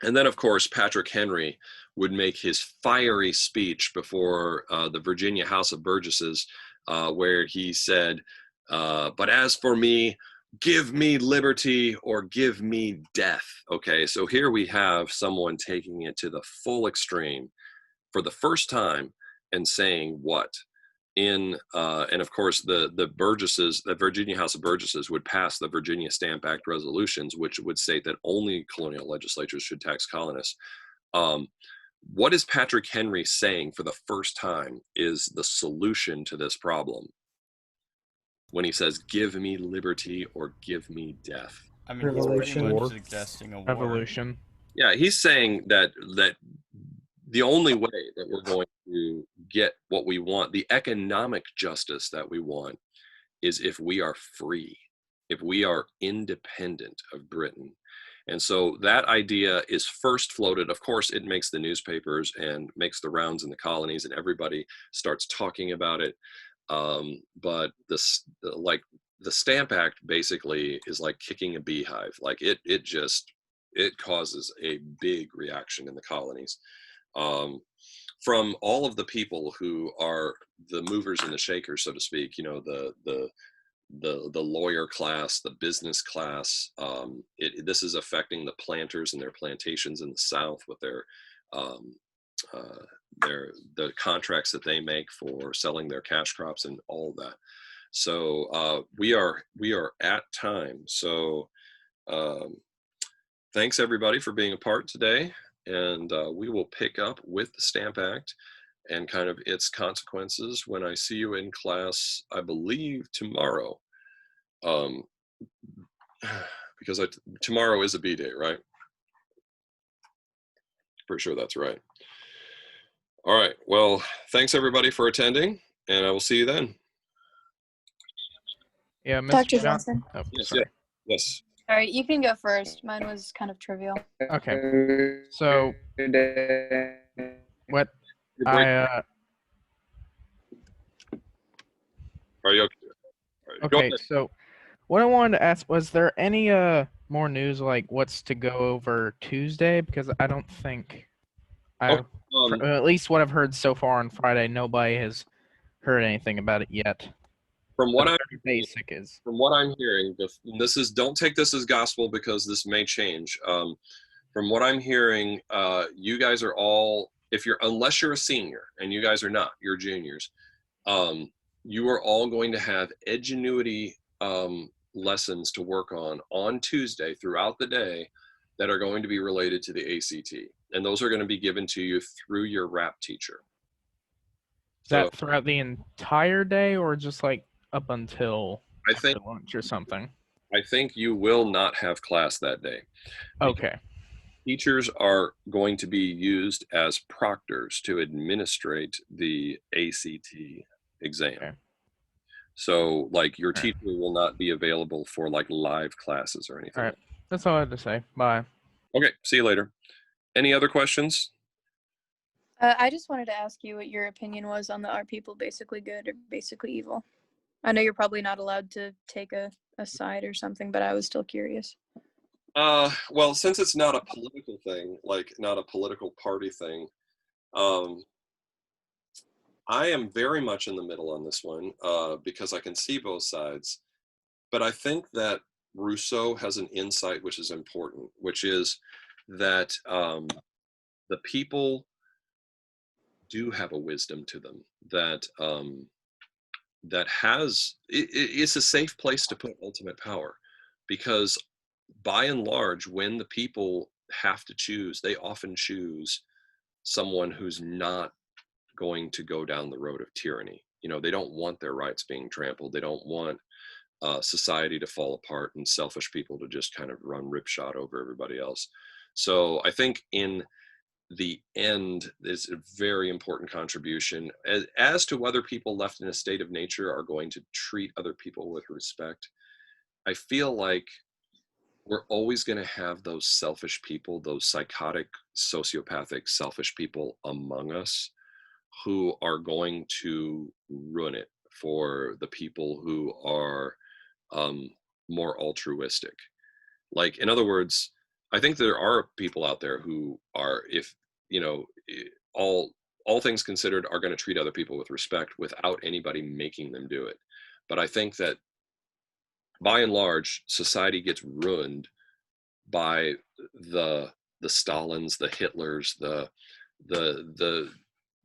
then, of course, Patrick Henry would make his fiery speech before the Virginia House of Burgesses, where he said, but as for me, give me liberty or give me death. Okay, so here we have someone taking it to the full extreme for the first time and saying what? and of course the Burgesses, the Virginia House of Burgesses would pass the Virginia Stamp Act resolutions, which would state that only colonial legislatures should tax colonists. What is Patrick Henry saying for the first time is the solution to this problem when he says, "Give me liberty or give me death"? I mean, he's pretty much War. suggesting a war. Revolution. Yeah, he's saying that the only way that we're going to get what we want, the economic justice that we want, is if we are free, if we are independent of Britain. And so that idea is first floated. Of course, it makes the newspapers and makes the rounds in the colonies, and everybody starts talking about it. But the Stamp Act basically is like kicking a beehive. Like it causes a big reaction in the colonies. From all of the people who are the movers and the shakers, so to speak, you know, the lawyer class, the business class. This is affecting the planters and their plantations in the South with the contracts that they make for selling their cash crops and all of that. So we are at time. So thanks everybody for being a part today, and we will pick up with the Stamp Act and kind of its consequences when I see you in class, I believe tomorrow, because tomorrow is a B day, right? Pretty sure that's right. All right, well, thanks everybody for attending, and I will see you then. Yeah, Mr. Dr. Johnson. Johnson. Oh, Yes, sorry. yes. All right, you can go first. Mine was kind of trivial. Okay. So what I Are you okay? Right, go okay, ahead. so what I wanted to ask, was there any more news like what's to go over Tuesday? Because I don't think at least what I've heard so far on Friday, nobody has heard anything about it yet. From what From what I'm hearing, don't take this as gospel because this may change. From what I'm hearing, you guys are all, unless you're a senior, and you guys are not, you're juniors, you are all going to have edgenuity lessons to work on Tuesday throughout the day that are going to be related to the ACT. And those are going to be given to you through your rap teacher. Is that throughout the entire day or just like up until after lunch or something? I think you will not have class that day. Okay. Teachers are going to be used as proctors to administrate the ACT exam. Okay. So like your teacher will not be available for like live classes or anything. All right. That's all I had to say. Bye. Okay. See you later. Any other questions? I just wanted to ask you what your opinion was on the are people basically good or basically evil? I know you're probably not allowed to take a side or something, but I was still curious. Well, since it's not a political thing, like not a political party thing, I am very much in the middle on this one because I can see both sides. But I think that Rousseau has an insight which is important, which is that the people do have a wisdom to them that it's a safe place to put ultimate power, because by and large, when the people have to choose, they often choose someone who's not going to go down the road of tyranny. You know, they don't want their rights being trampled. They don't want society to fall apart and selfish people to just kind of run ripshod over everybody else. So I think in the end is a very important contribution as to whether people left in a state of nature are going to treat other people with respect. I feel like we're always going to have those selfish people, those psychotic, sociopathic, selfish people among us who are going to ruin it for the people who are more altruistic. Like, in other words, I think there are people out there who are, if you know, all things considered, are going to treat other people with respect without anybody making them do it. But I think that by and large, society gets ruined by the Stalins, the Hitlers,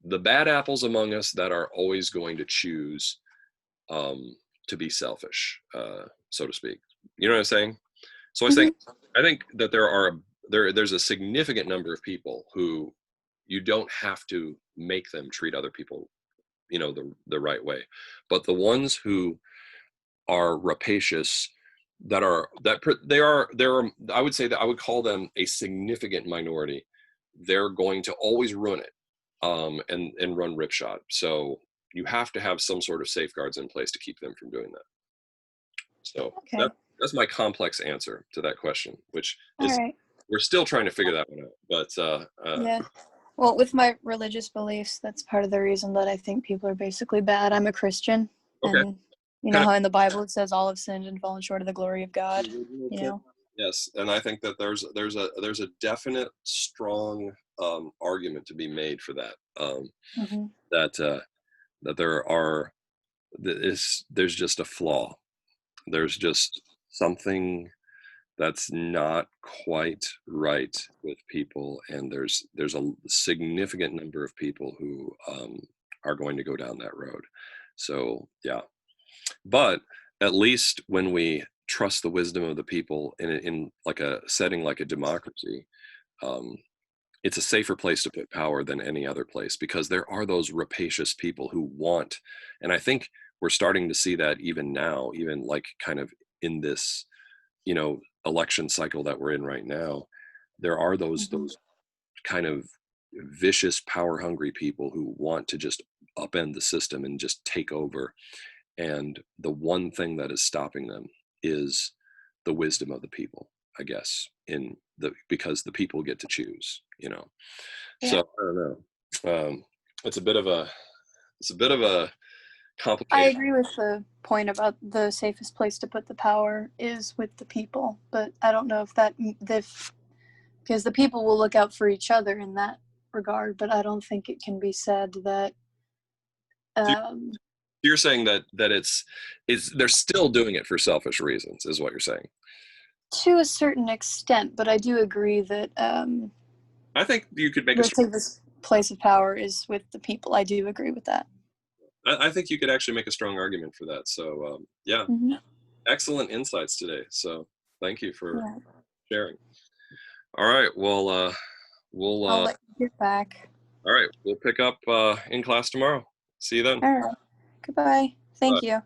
the bad apples among us that are always going to choose to be selfish, so to speak. You know what I'm saying? So I think that there's a significant number of people who you don't have to make them treat other people, you know, the right way. But the ones who are rapacious, they're I would say that I would call them a significant minority. They're going to always ruin it, and run ripshod. So you have to have some sort of safeguards in place to keep them from doing that. So that's my complex answer to that question, which is we're still trying to figure that one out. But yeah. Well, with my religious beliefs, that's part of the reason that I think people are basically bad. I'm a Christian, and you know how in the Bible it says all have sinned and fallen short of the glory of God. You know. Yes, and I think that there's a definite strong argument to be made for that. That there's just a flaw. There's just something that's not quite right with people, and there's a significant number of people who are going to go down that road. So yeah, but at least when we trust the wisdom of the people in like a setting like a democracy, it's a safer place to put power than any other place, because there are those rapacious people who want, and I think we're starting to see that even now, even like kind of in this, you know, election cycle that we're in right now. There are those kind of vicious, power hungry people who want to just upend the system and just take over. And the one thing that is stopping them is the wisdom of the people, I guess, because the people get to choose, you know. So I don't know. It's a bit of a complicated. I agree with the point about the safest place to put the power is with the people, but I don't know because the people will look out for each other in that regard, but I don't think it can be said that. You're saying that they're still doing it for selfish reasons, is what you're saying. To a certain extent, but I do agree that I think you could make the safest place of power is with the people. I do agree with that. I think you could actually make a strong argument for that. So yeah, excellent insights today. So thank you for sharing. All right, well, I'll let you get back. All right, we'll pick up in class tomorrow. See you then. All right. Goodbye. Thank you.